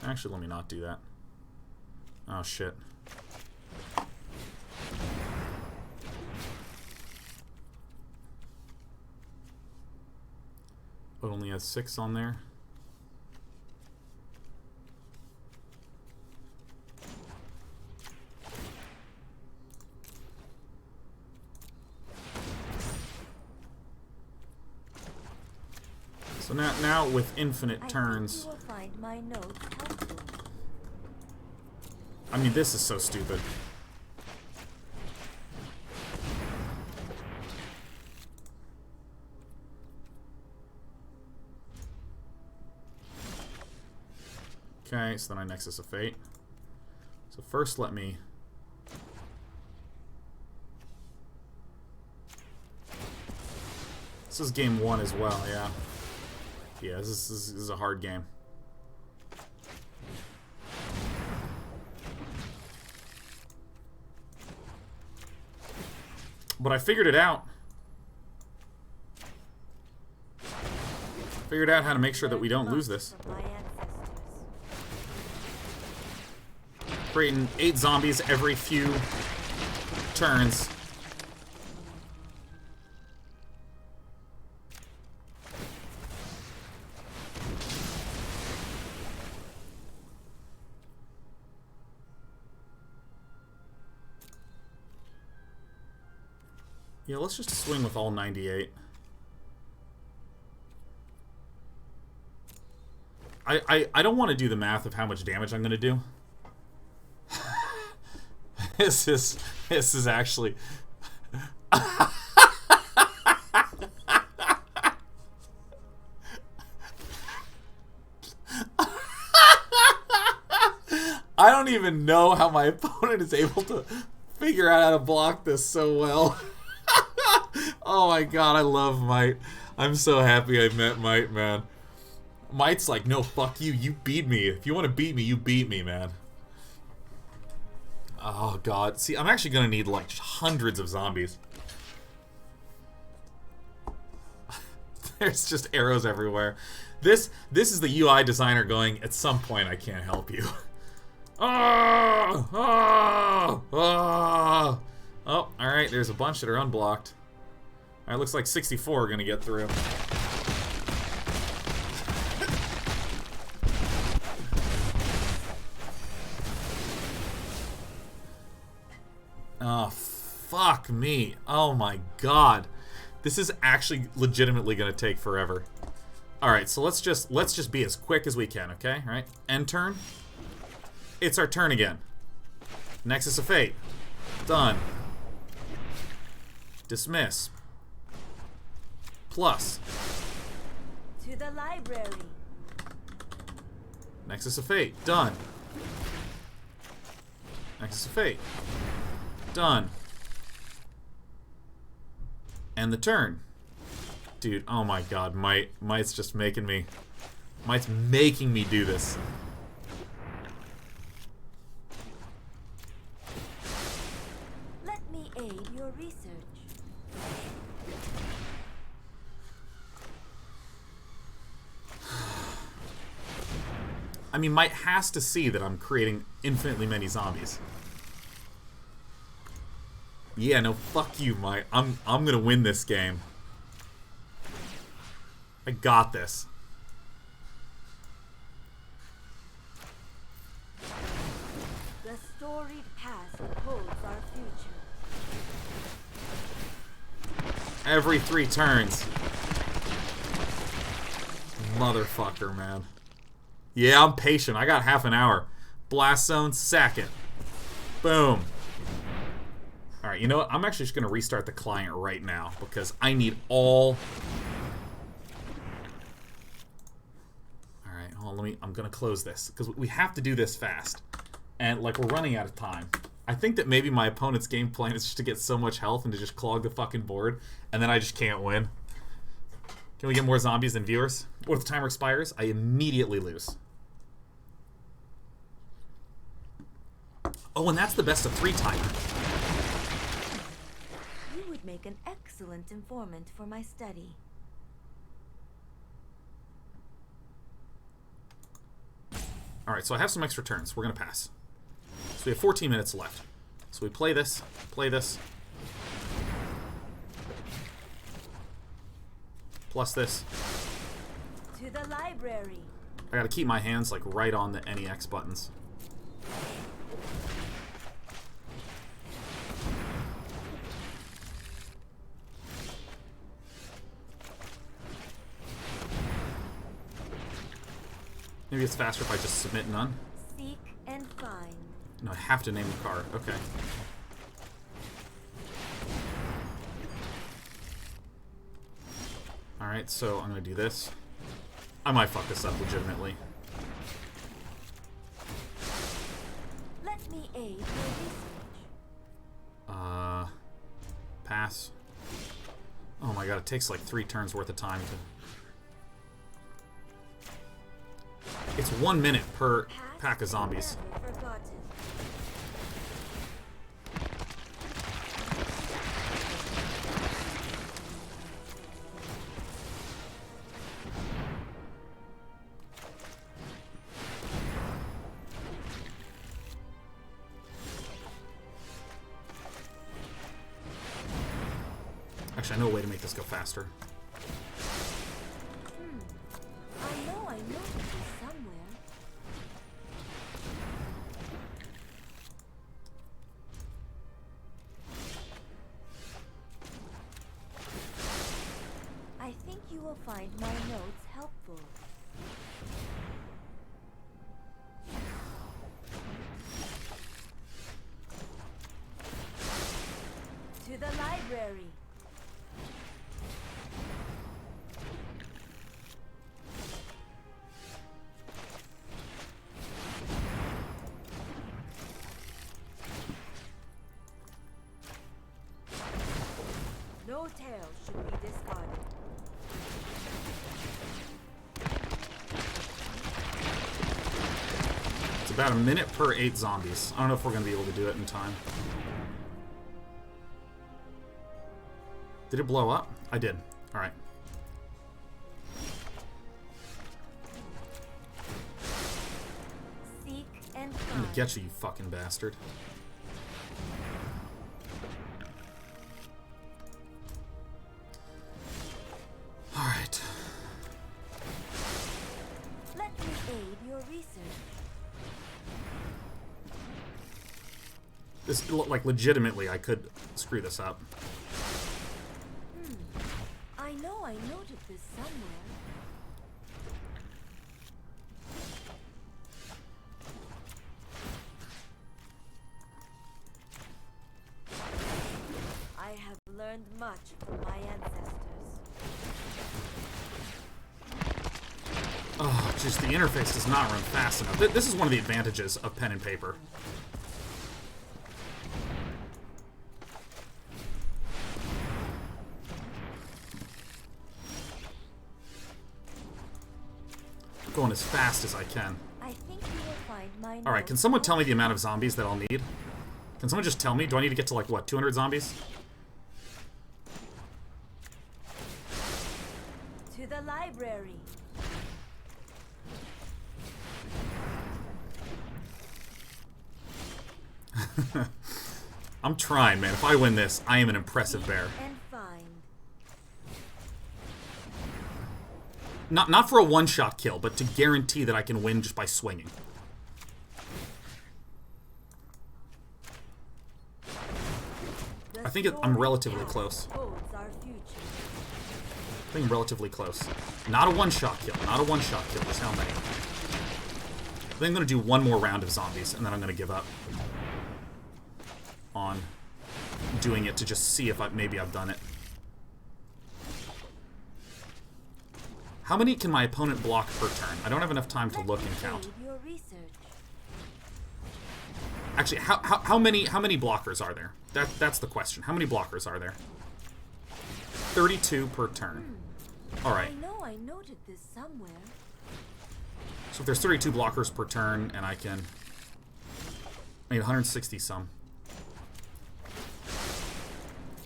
Actually, let me not do that. Oh, shit. It only has 6 on there. So now with infinite turns, I mean, this is so stupid. Okay, so then I Nexus of Fate. So first let me... This is game 1 as well, yeah. Yeah, this is a hard game. But I figured it out. Figured out how to make sure that we don't lose this. Creating 8 zombies every few turns. Yeah, let's just swing with all 98. I don't want to do the math of how much damage I'm going to do. This is actually... I don't even know how my opponent is able to figure out how to block this so well. Oh my god, I love Might. I'm so happy I met Might, man. Might's like, no, fuck you. You beat me. If you want to beat me, you beat me, man. Oh, God. See, I'm actually going to need, like, hundreds of zombies. There's just arrows everywhere. This is the UI designer going, at some point, I can't help you. Oh! Oh! Oh! Oh, alright. There's a bunch that are unblocked. Alright, looks like 64 are going to get through. Oh, fuck me. Oh my god. This is actually legitimately gonna take forever. Alright, so let's just be as quick as we can, okay? Alright. End turn. It's our turn again. Nexus of Fate. Done. Dismiss. Plus. To the library. Nexus of Fate. Done. Nexus of Fate. Done. And the turn. Dude, oh my god, Might's just making me... Might's making me do this. Let me aid your research. I mean, Might has to see that I'm creating infinitely many zombies. Yeah, no, fuck you, Mike. I'm gonna win this game. I got this. The storied past holds our future. Every 3 turns. Motherfucker, man. Yeah, I'm patient. I got half an hour. Blast zone, sack it. Boom. Alright, you know what? I'm actually just going to restart the client right now because I need all... Alright, hold on, I'm going to close this because we have to do this fast. And, like, we're running out of time. I think that maybe my opponent's game plan is just to get so much health and to just clog the fucking board, and then I just can't win. Can we get more zombies than viewers? What if the timer expires? I immediately lose. Oh, and that's the best of 3 timer. You would make an excellent informant for my study. Alright, so I have some extra turns. We're going to pass. So we have 14 minutes left. So we play this, plus this. To the library. I gotta keep my hands like right on the NEX buttons. Maybe it's faster if I just submit none. Seek and find. No, I have to name the card. Okay. Alright, so I'm gonna do this. I might fuck this up legitimately. Let me aid your research. Pass. Oh my god, it takes like 3 turns worth of time to... It's 1 minute per pack of zombies. Never forgotten. Actually, I know a way to make this go faster. I know this somewhere. I think you will find my notes helpful. To the library. No tail should be discarded. It's about a minute per 8 zombies. I don't know if we're going to be able to do it in time. Did it blow up? I did. Alright. Seek and I'm gonna get you, you fucking bastard. Alright. Let me aid your research. This, like, legitimately, I could screw this up. I know I noted this somewhere. I have learned much from my ancestors. Oh, just the interface does not run fast enough. This is one of the advantages of pen and paper. Going as fast as I can. I think you will find my Alright, can someone tell me the amount of zombies that I'll need? Can someone just tell me? Do I need to get to, like, what, 200 zombies? To the library. I'm trying, man. If I win this, I am an impressive bear. And find. Not for a one-shot kill, but to guarantee that I can win just by swinging. I think I'm relatively close. Holds our future. I think I'm relatively close. Not a one-shot kill. Not a one-shot kill. Just how many? I think I'm going to do one more round of zombies, and then I'm going to give up on doing it to just see if maybe I've done it. How many can my opponent block per turn? I don't have enough time to look and count. Your research. Actually, how many blockers are there? That's the question. How many blockers are there? 32 per turn. All right. I know I noted this somewhere. So if there's 32 blockers per turn, and I need 160 some.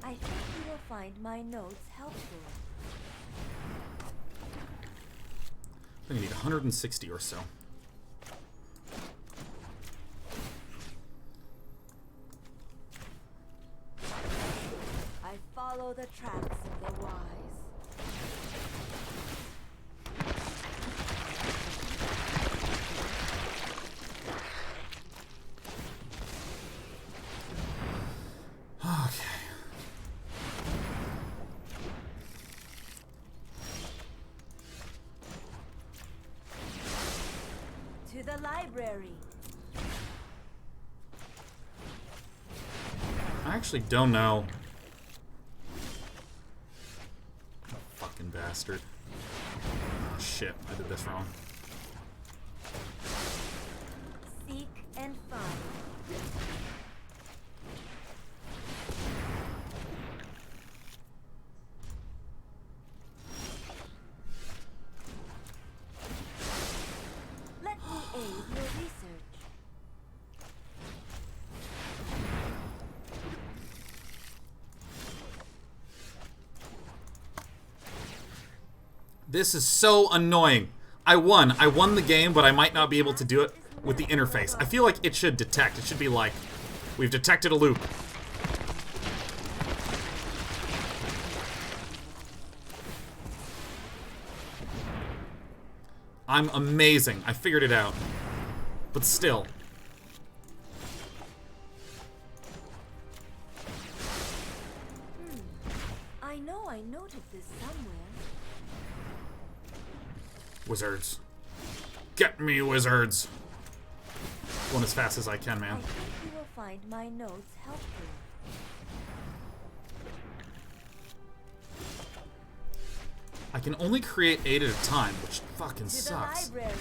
I think you will find my notes helpful. I think I need 160 or so. I follow the tracks of the wise. Okay. To the library. I actually don't know. Fucking bastard. Oh, shit, I did this wrong. Seek and find. Let me aid your research. This is so annoying. I won the game, but I might not be able to do it with the interface. I feel like it should detect. It should be like, we've detected a loop. I'm amazing. I figured it out. But still. I know I noted this somewhere. Wizards. Get me, wizards! Going as fast as I can, I man. think you will find my notes helpful. I can only create 8 at a time, which fucking To the sucks. library.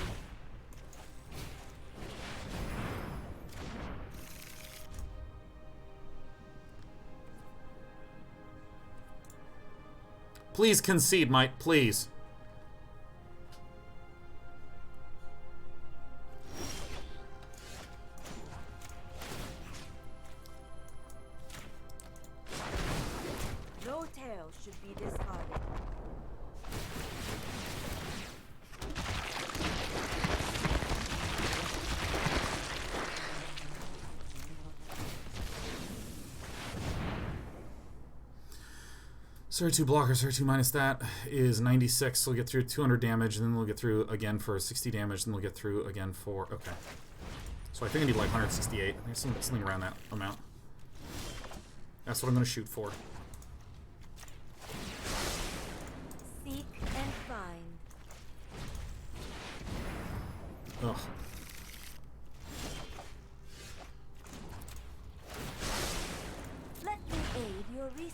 Please concede, Mike, please. 32 blocker, 32 minus that is 96, so we'll get through 200 damage, and then we'll get through again for 60 damage, and then we'll get through again for... Okay. So I think I need like 168. I think something around that amount. That's what I'm going to shoot for. Seek and find. Ugh. Let me aid your research.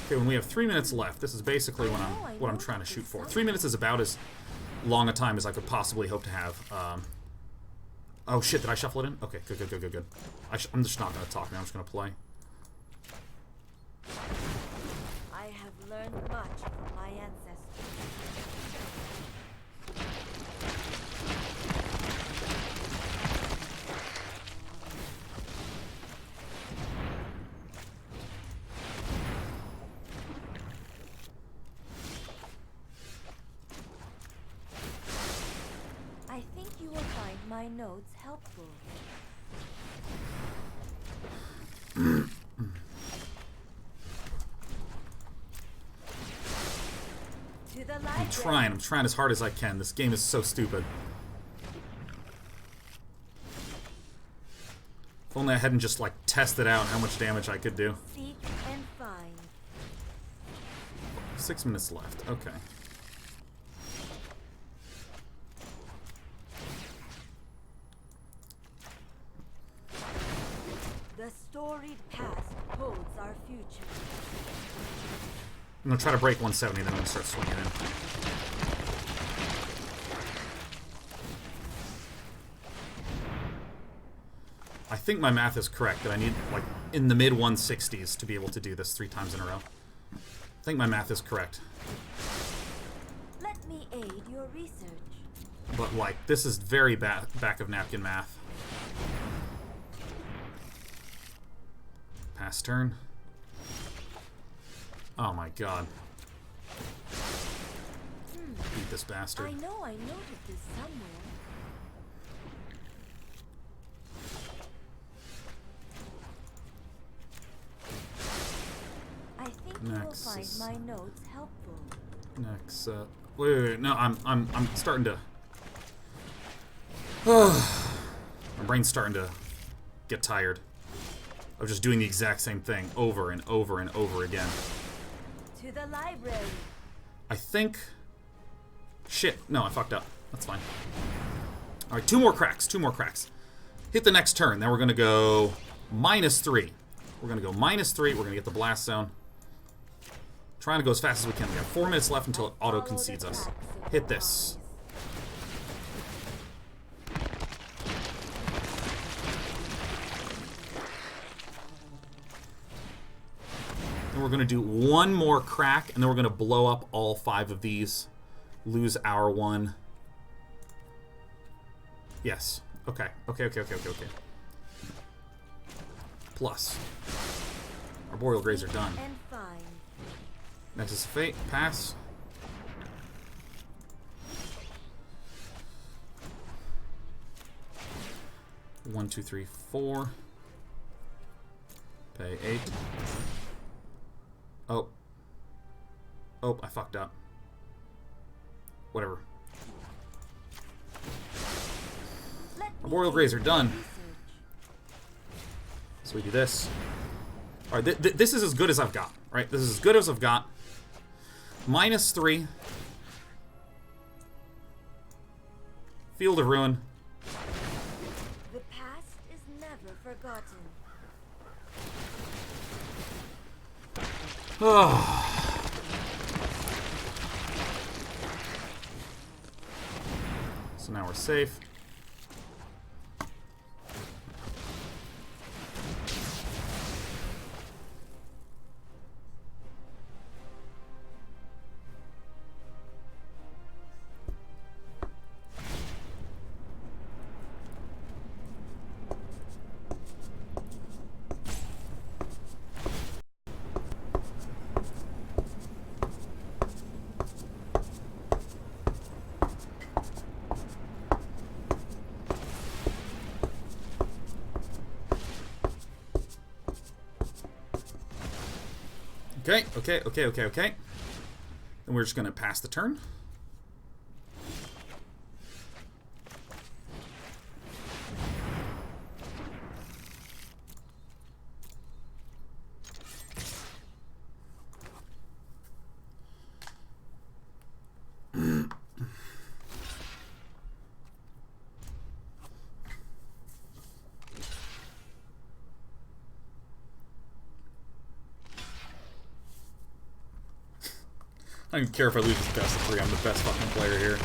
Okay, when we have 3 minutes left, this is basically what I'm trying to shoot for. 3 minutes is about as long a time as I could possibly hope to have. Oh shit, did I shuffle it in? Okay, good. I'm just not going to talk now, I'm just going to play. I have learned much from my ancestors. I think you will find my notes helpful. To the library. I'm trying as hard as I can. This game is so stupid. If only I hadn't just like tested out how much damage I could do. Seek and find. 6 minutes left. Okay. The storied past holds our future. I'm gonna try to break 170, then I'm gonna start swinging in. I think my math is correct, that I need, like, in the mid-160s to be able to do this 3 times in a row. I think my math is correct. Let me aid your research. But, like, this is very back of napkin math. Pass turn. Oh my god. Beat this bastard. I know I noted this somewhere. I think you will find my notes helpful. Next, wait, no, I'm starting to... My brain's starting to get tired of just doing the exact same thing over and over and over again. To the library. I think... Shit, no, I fucked up. That's fine. Alright, 2 more cracks, 2 more cracks. Hit the next turn, then we're gonna go -3. We're gonna go -3, we're gonna get the blast zone. Trying to go as fast as we can. We have 4 minutes left until it auto-concedes us. Hit this. And we're going to do 1 more crack, and then we're going to blow up all 5 of these. Lose our 1. Yes. Okay. Okay. Plus. Arboreal Grazer done. Nexus of Fate. Pass. One, 2, 3, 4. Pay 8. Oh. Oh, I fucked up. Whatever. Arboreal Grazer, done. So we do this. Alright, this is as good as I've got, right? This is as good as I've got. -3. Field of Ruin. The past is never forgotten. So now we're safe. Okay, okay, okay, okay, okay. Then we're just going to pass the turn. I don't even care if I lose this best of 3. I'm the best fucking player here.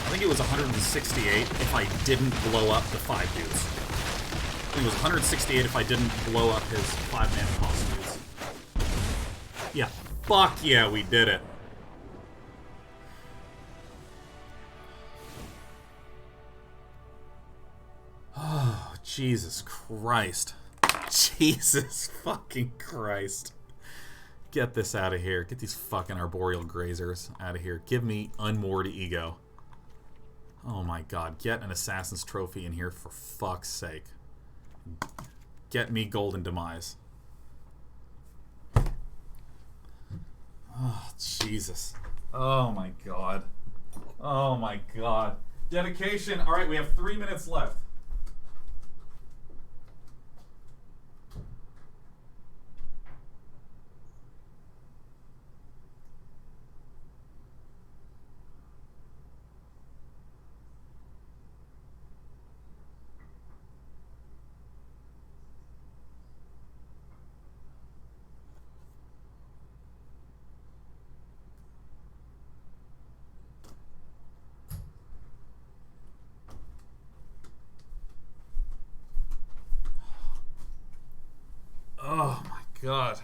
I think it was 168 if I didn't blow up the 5 dudes. I think it was 168 if I didn't blow up his 5 mana cost dudes. Yeah, fuck yeah, we did it. Oh, Jesus Christ. Jesus fucking Christ. Get this out of here. Get these fucking Arboreal Grazers out of here. Give me Unmoored Ego. Oh my god, get an Assassin's Trophy in here for fuck's sake. Get me Golden Demise. Oh, Jesus. Oh my god. Oh my god. Dedication. Alright, we have 3 minutes left. Oh my god.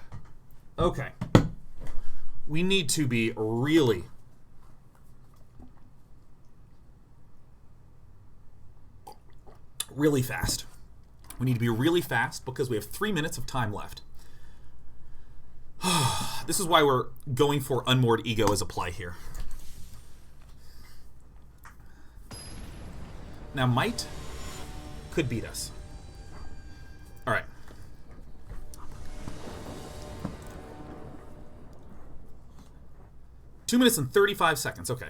Okay. We need to be really fast. We need to be really fast because we have 3 minutes of time left. This is why we're going for Unmoored Ego as a play here. Now, Might could beat us. Alright. Two minutes and 35 seconds. Okay.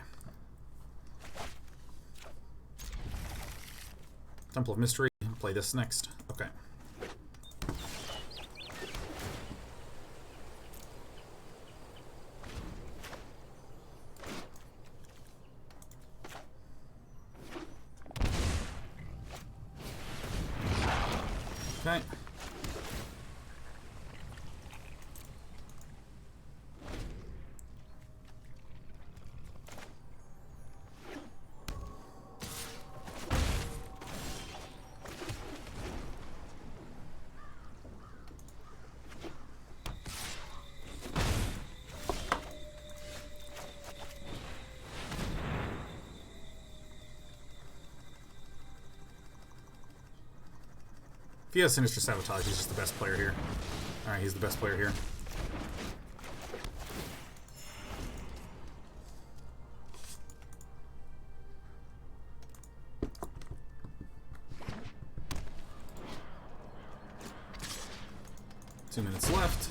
Temple of Mystery. Play this next. Okay. Okay. If he has Sinister Sabotage, he's just the best player here. Alright, he's the best player here. Two minutes left.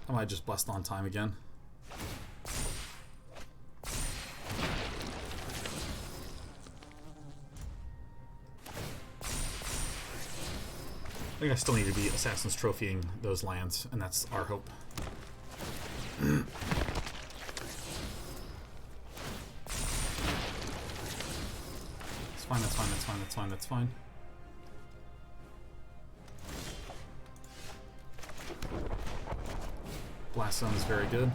I might just bust on time again. I think I still need to be Assassin's Trophying those lands, and that's our hope. It's fine, that's fine, that's fine, that's fine, that's fine. Blast Zone is very good.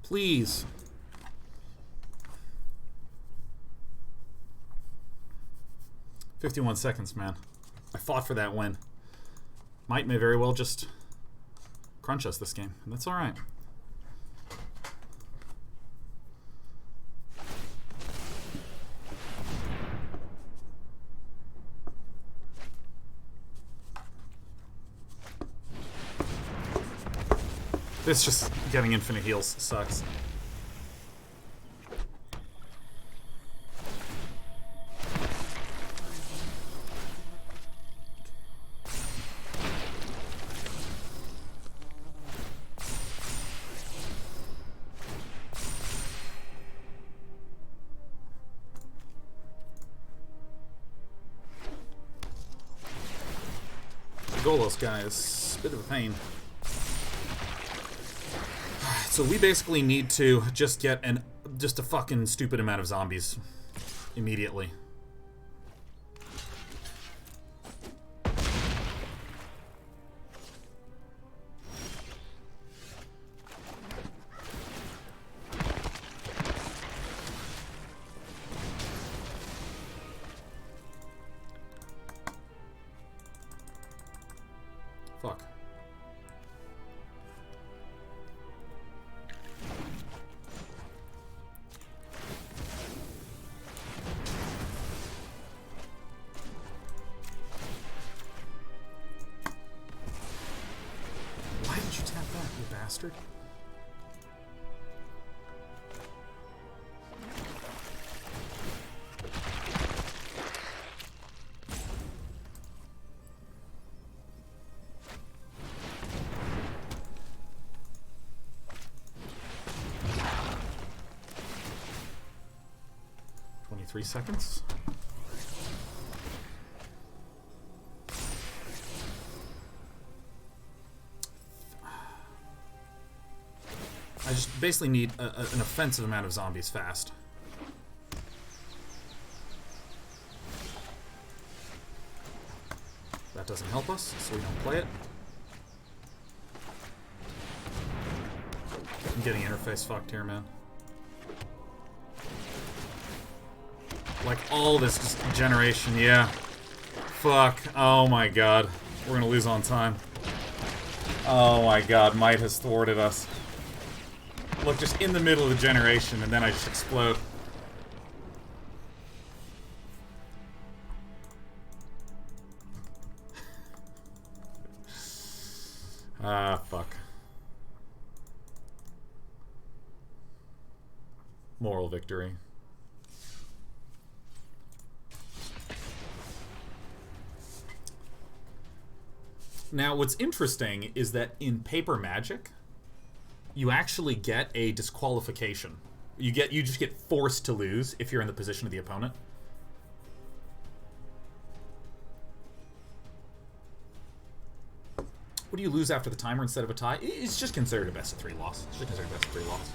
Please. "51 seconds, man. I fought for that win. May very well just crunch us this game, and that's alright. This just getting infinite heals sucks. Golos guy is a bit of a pain. So we basically need to just get just a fucking stupid amount of zombies immediately. Fuck. Why did you tap that, you bastard? Three seconds. I just basically need an offensive amount of zombies fast. That doesn't help us, so we don't play it. I'm getting interface fucked here, man. Like, all this just generation, yeah. Fuck. Oh my god. We're gonna lose on time. Oh my god, Might has thwarted us. Look, just in the middle of the generation, and then I just explode. Ah, fuck. Moral victory. Now, what's interesting is that in Paper Magic, you actually get a disqualification. You just get forced to lose if you're in the position of the opponent. What do you lose after the timer instead of a tie? It's just considered a best of 3 loss. It's just considered a best of 3 loss.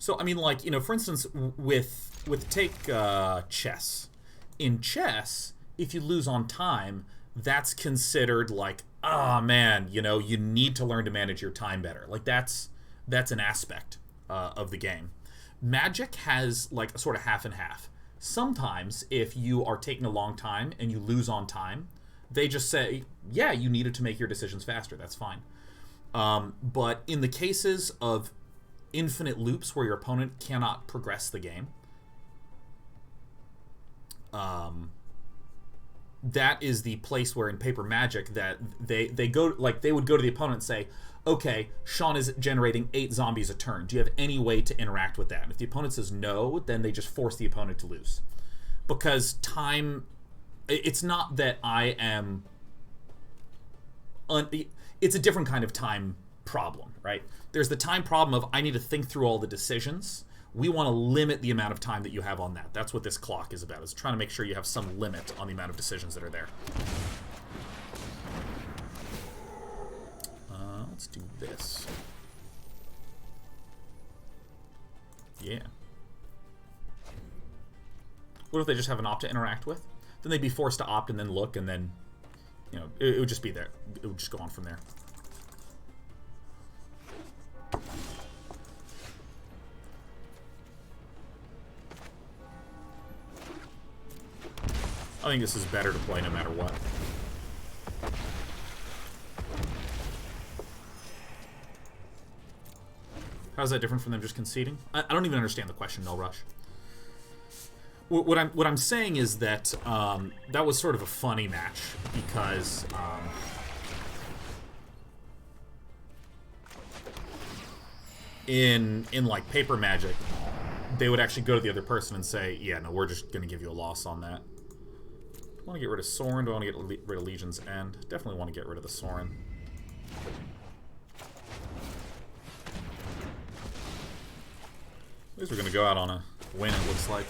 So, I mean, like, you know, for instance, take chess. In chess, if you lose on time, that's considered like, ah, man, you know, you need to learn to manage your time better. Like, that's an aspect of the game. Magic has like a sort of half and half. Sometimes, if you are taking a long time and you lose on time, they just say, yeah, you needed to make your decisions faster. That's fine. But in the cases of infinite loops where your opponent cannot progress the game, that is the place where in Paper Magic that they go, like, they would go to the opponent and say, okay, Sean is generating 8 zombies a turn. Do you have any way to interact with that? And if the opponent says no, then they just force the opponent to lose. Because time... It's not that I am... It's a different kind of time problem, right? There's the time problem of I need to think through all the decisions. We want to limit the amount of time that you have on that. That's what this clock is about, is trying to make sure you have some limit on the amount of decisions that are there. Let's do this. Yeah. What if they just have an opt to interact with? Then they'd be forced to opt and then look, and then, you know, it would just be there. It would just go on from there. I think this is better to play no matter what. How's that different from them just conceding? I don't even understand the question, No Rush. What I'm saying is that that was sort of a funny match because in like Paper Magic, they would actually go to the other person and say, "Yeah, no, we're just gonna give you a loss on that." Do I want to get rid of Sorin? Do I want to get rid of Legion's End? Definitely want to get rid of the Sorin. At least we're going to go out on a win, it looks like.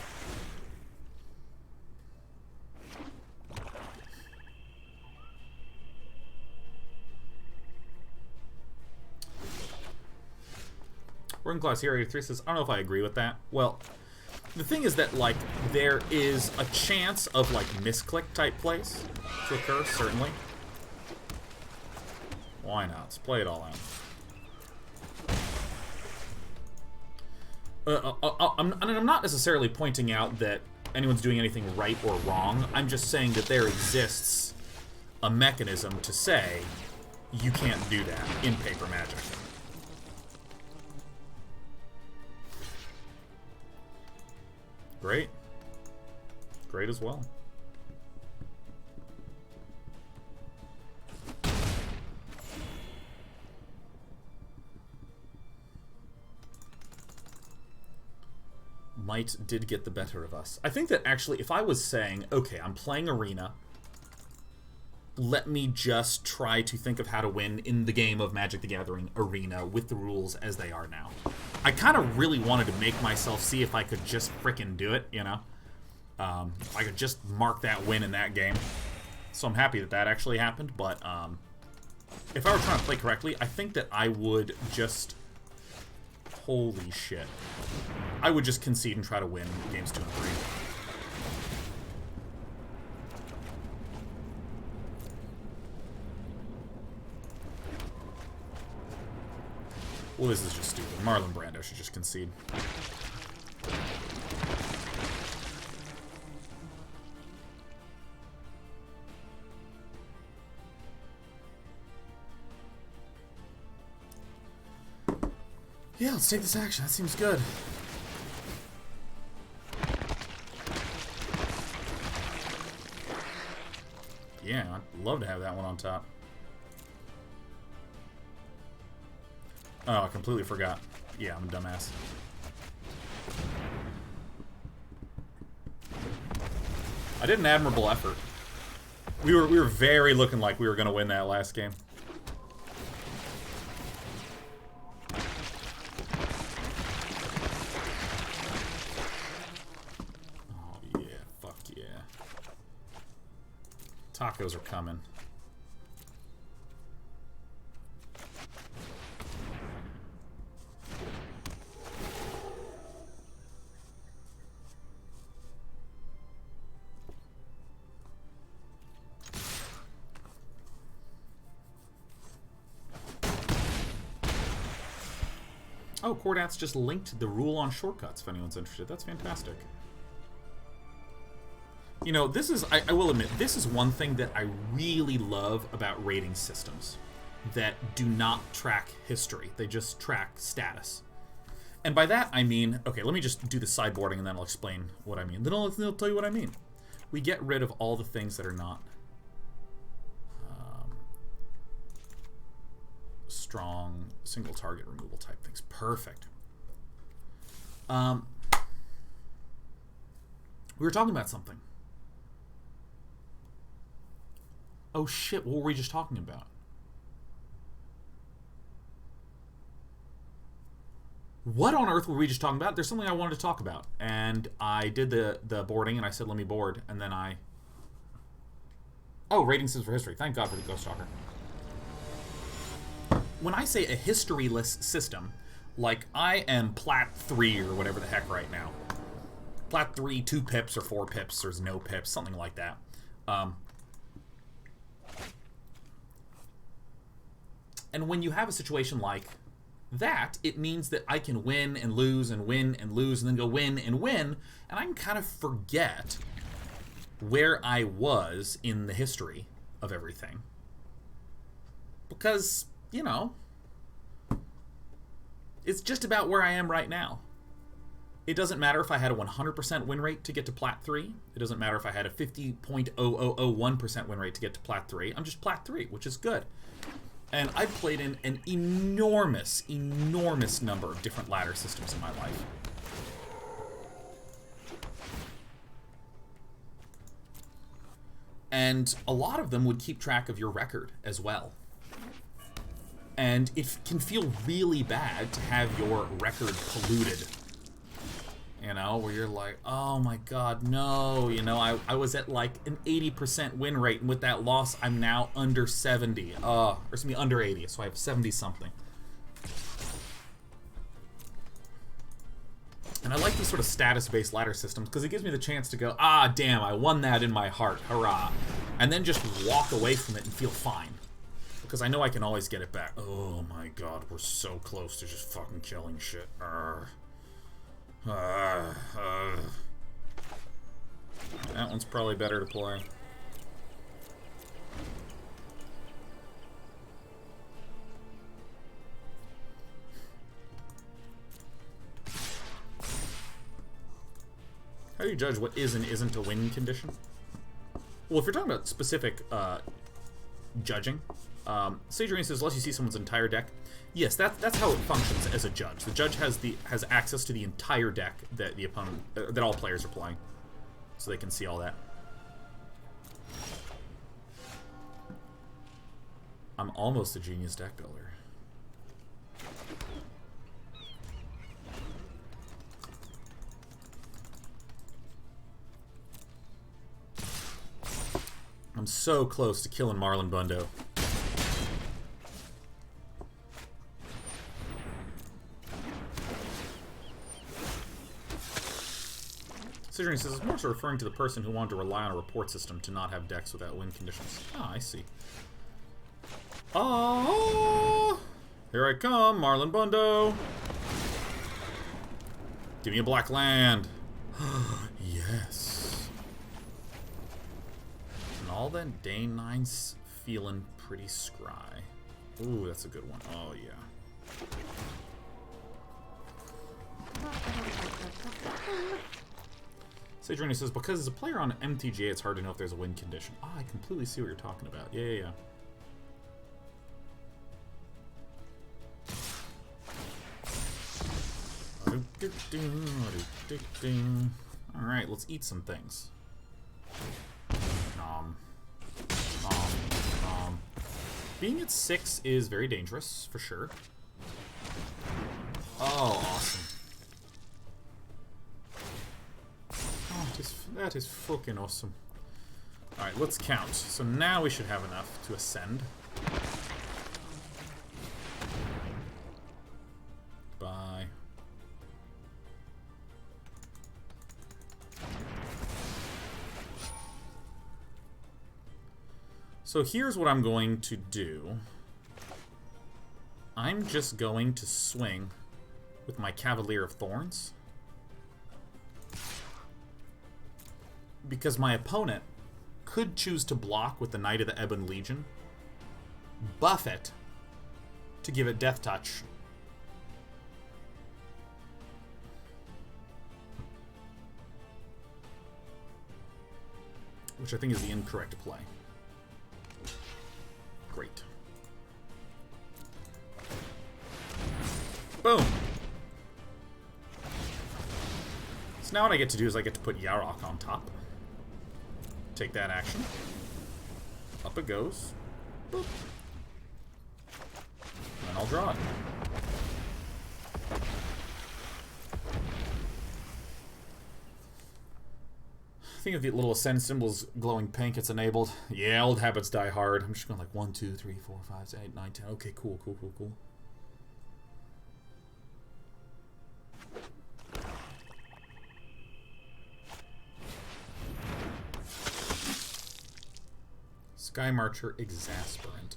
Working Class Hero 83 says, I don't know if I agree with that. Well, the thing is that, like, there is a chance of, like, misclick type plays to occur, certainly. Why not? Let's play it all out. I'm not necessarily pointing out that anyone's doing anything right or wrong. I'm just saying that there exists a mechanism to say you can't do that in Paper Magic. Great. Great as well. Might did get the better of us. I think that actually, if I was saying, okay, I'm playing Arena, let me just try to think of how to win in the game of Magic the Gathering Arena with the rules as they are now. I kind of really wanted to make myself see if I could just frickin' do it, you know? If I could just mark that win in that game. So I'm happy that that actually happened, but if I were trying to play correctly, I think that I would just... Holy shit. I would just concede and try to win games 2 and 3. Well, this is just stupid. Marlon Brando should just concede. Yeah, let's take this action. That seems good. Yeah, I'd love to have that one on top. Oh, I completely forgot. Yeah, I'm a dumbass. I did an admirable effort. We were very looking like we were going to win that last game. Oh, yeah. Fuck yeah. Tacos are coming. Oh, Cordat's just linked the rule on shortcuts if anyone's interested. That's fantastic. You know, this is, I will admit, this is one thing that I really love about rating systems that do not track history. They just track status. And by that, I mean, okay, let me just do the sideboarding and then I'll explain what I mean. Then I'll tell you what I mean. We get rid of all the things that are not strong single target removal type things. Perfect. We were talking about something. Oh shit, what were we just talking about? What on earth were we just talking about? There's something I wanted to talk about. And I did the boarding and I said, let me board. And then I... Oh, rating systems for history. Thank God for the Ghost Talker. When I say a historyless system, like I am Plat 3 or whatever the heck right now. Plat 3, 2 pips or 4 pips, there's no pips, something like that. And when you have a situation like that, it means that I can win and lose and win and lose and then go win and win, and I can kind of forget where I was in the history of everything. Because, you know, it's just about where I am right now. It doesn't matter if I had a 100% win rate to get to Plat 3. It doesn't matter if I had a 50.0001% win rate to get to Plat 3. I'm just Plat 3, which is good. And I've played in an enormous, enormous number of different ladder systems in my life. And a lot of them would keep track of your record as well. And it can feel really bad to have your record polluted. You know, where you're like, oh my god, no. You know, I was at like an 80% win rate, and with that loss, I'm now under 70. Or excuse me, under 80, so I have 70-something. And I like these sort of status-based ladder systems, because it gives me the chance to go, ah, damn, I won that in my heart, hurrah. And then just walk away from it and feel fine. Because I know I can always get it back. Oh my god, we're so close to just fucking killing shit. That one's probably better to play. How do you judge what is and isn't a win condition? Well, if you're talking about specific judging, Sage Arena says, unless you see someone's entire deck. Yes, that's how it functions as a judge. The judge has access to the entire deck that the opponent, that all players are playing, so they can see all that. I'm almost a genius deck builder. I'm so close to killing Marlon Bundo. Sidney says, it's more so referring to the person who wanted to rely on a report system to not have decks without win conditions. Ah, I see. Oh, here I come, Marlon Bundo. Give me a black land. Yes. And all that day 9's feeling pretty scry. Ooh, that's a good one. Oh, yeah. Sage Rennie says, because as a player on MTGA, it's hard to know if there's a win condition. Ah, I completely see what you're talking about. Yeah. Alright, let's eat some things. Nom. Nom. Nom. Being at 6 is very dangerous, for sure. Oh, awesome. That is fucking awesome. Alright, let's count. So now we should have enough to ascend. Bye. So here's what I'm going to do. I'm just going to swing with my Cavalier of Thorns. Because my opponent could choose to block with the Knight of the Ebon Legion, buff it to give it Death Touch. Which I think is the incorrect play. Great. Boom! So now what I get to do is I get to put Yarok on top. Take that action. Up it goes. Boop. And I'll draw it. I think if the little ascend symbol's glowing pink, it's enabled. Yeah, old habits die hard. I'm just going like 1, 2, 3, 4, 5, 6, 8, 9, 10. Okay, cool, cool, cool, cool. Sky Marcher Exasperant.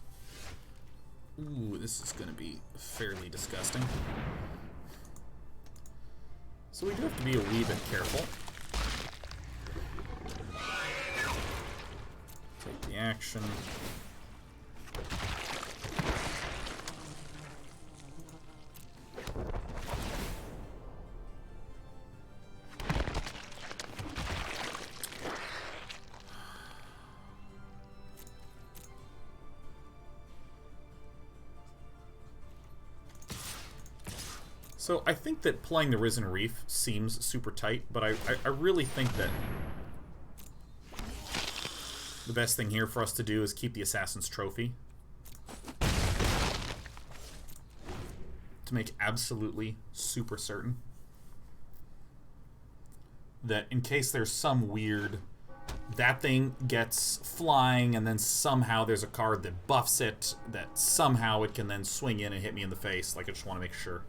Ooh, this is going to be fairly disgusting. So we do have to be a wee bit careful. Take the action. So I think that playing the Risen Reef seems super tight, but I really think that the best thing here for us to do is keep the Assassin's Trophy. To make absolutely super certain that in case there's some weird... that thing gets flying and then somehow there's a card that buffs it, that somehow it can then swing in and hit me in the face. Like, I just want to make sure.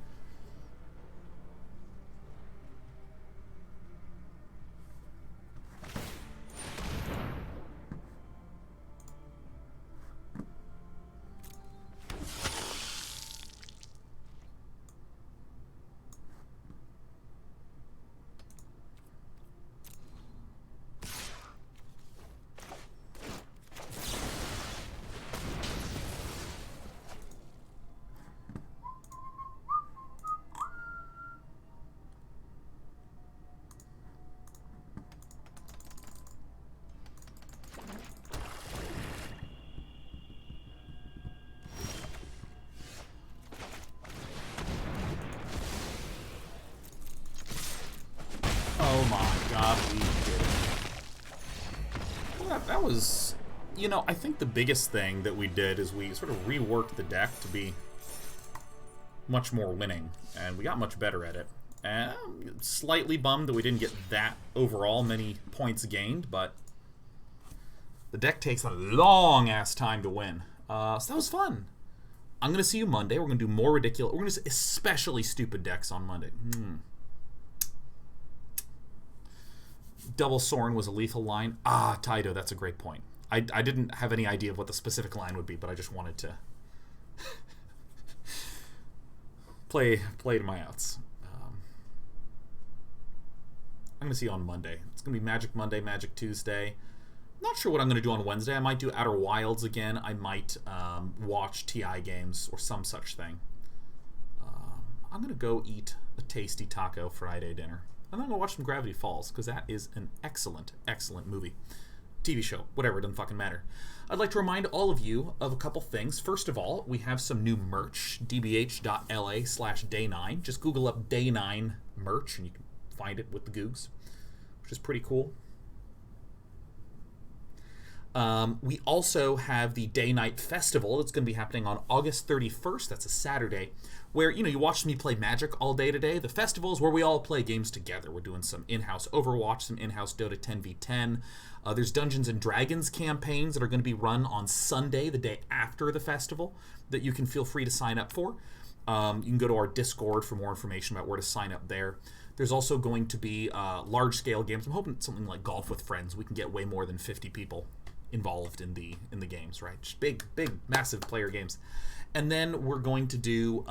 Oh my god, we did it. Well, that was... You know, I think the biggest thing that we did is we sort of reworked the deck to be much more winning, and we got much better at it. And slightly bummed that we didn't get that overall many points gained, but the deck takes a long-ass time to win. So that was fun. I'm going to see you Monday. We're going to do more ridiculous... We're going to do especially stupid decks on Monday. Double Sorin was a lethal line. Ah, Taito, that's a great point. I didn't have any idea of what the specific line would be, but I just wanted to play to my outs. I'm going to see you on Monday. It's going to be Magic Monday, Magic Tuesday. Not sure what I'm going to do on Wednesday. I might do Outer Wilds again. I might watch TI games or some such thing. I'm going to go eat a tasty taco Friday dinner. And then I'm going to watch some Gravity Falls, because that is an excellent, excellent movie. TV show, whatever, it doesn't fucking matter. I'd like to remind all of you of a couple things. First of all, we have some new merch, dbh.la/day9. Just Google up Day9 merch, and you can find it with the Googs, which is pretty cool. We also have the Day Night Festival that's going to be happening on August 31st. That's a Saturday, where, you know, you watch me play Magic all day today. The festival is where we all play games together. We're doing some in-house Overwatch, some in-house Dota 10v10. There's Dungeons & Dragons campaigns that are going to be run on Sunday, the day after the festival, that you can feel free to sign up for. You can go to our Discord for more information about where to sign up there. There's also going to be large-scale games. I'm hoping something like Golf with Friends. We can get way more than 50 people involved in the games, right? Just big, massive player games. And then we're going to do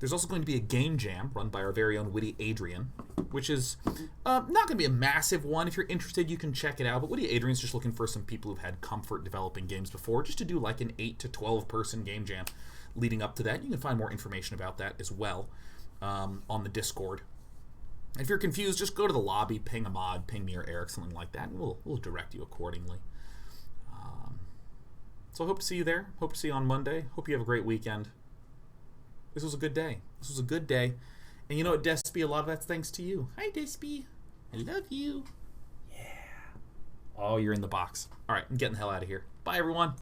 There's also going to be a game jam run by our very own Witty Adrian, which is not going to be a massive one. If you're interested, you can check it out. But Witty Adrian's just looking for some people who've had comfort developing games before, just to do like an 8 to 12 person game jam leading up to that. You can find more information about that as well on the Discord. And if you're confused, just go to the lobby, ping a mod, ping me or Eric, something like that, and we'll direct you accordingly. So I hope to see you there. Hope to see you on Monday. Hope you have a great weekend. This was a good day. This was a good day. And you know what, Despy, a lot of that's thanks to you. Hi, Despy. I love you. Yeah. Oh, you're in the box. All right, I'm getting the hell out of here. Bye, everyone.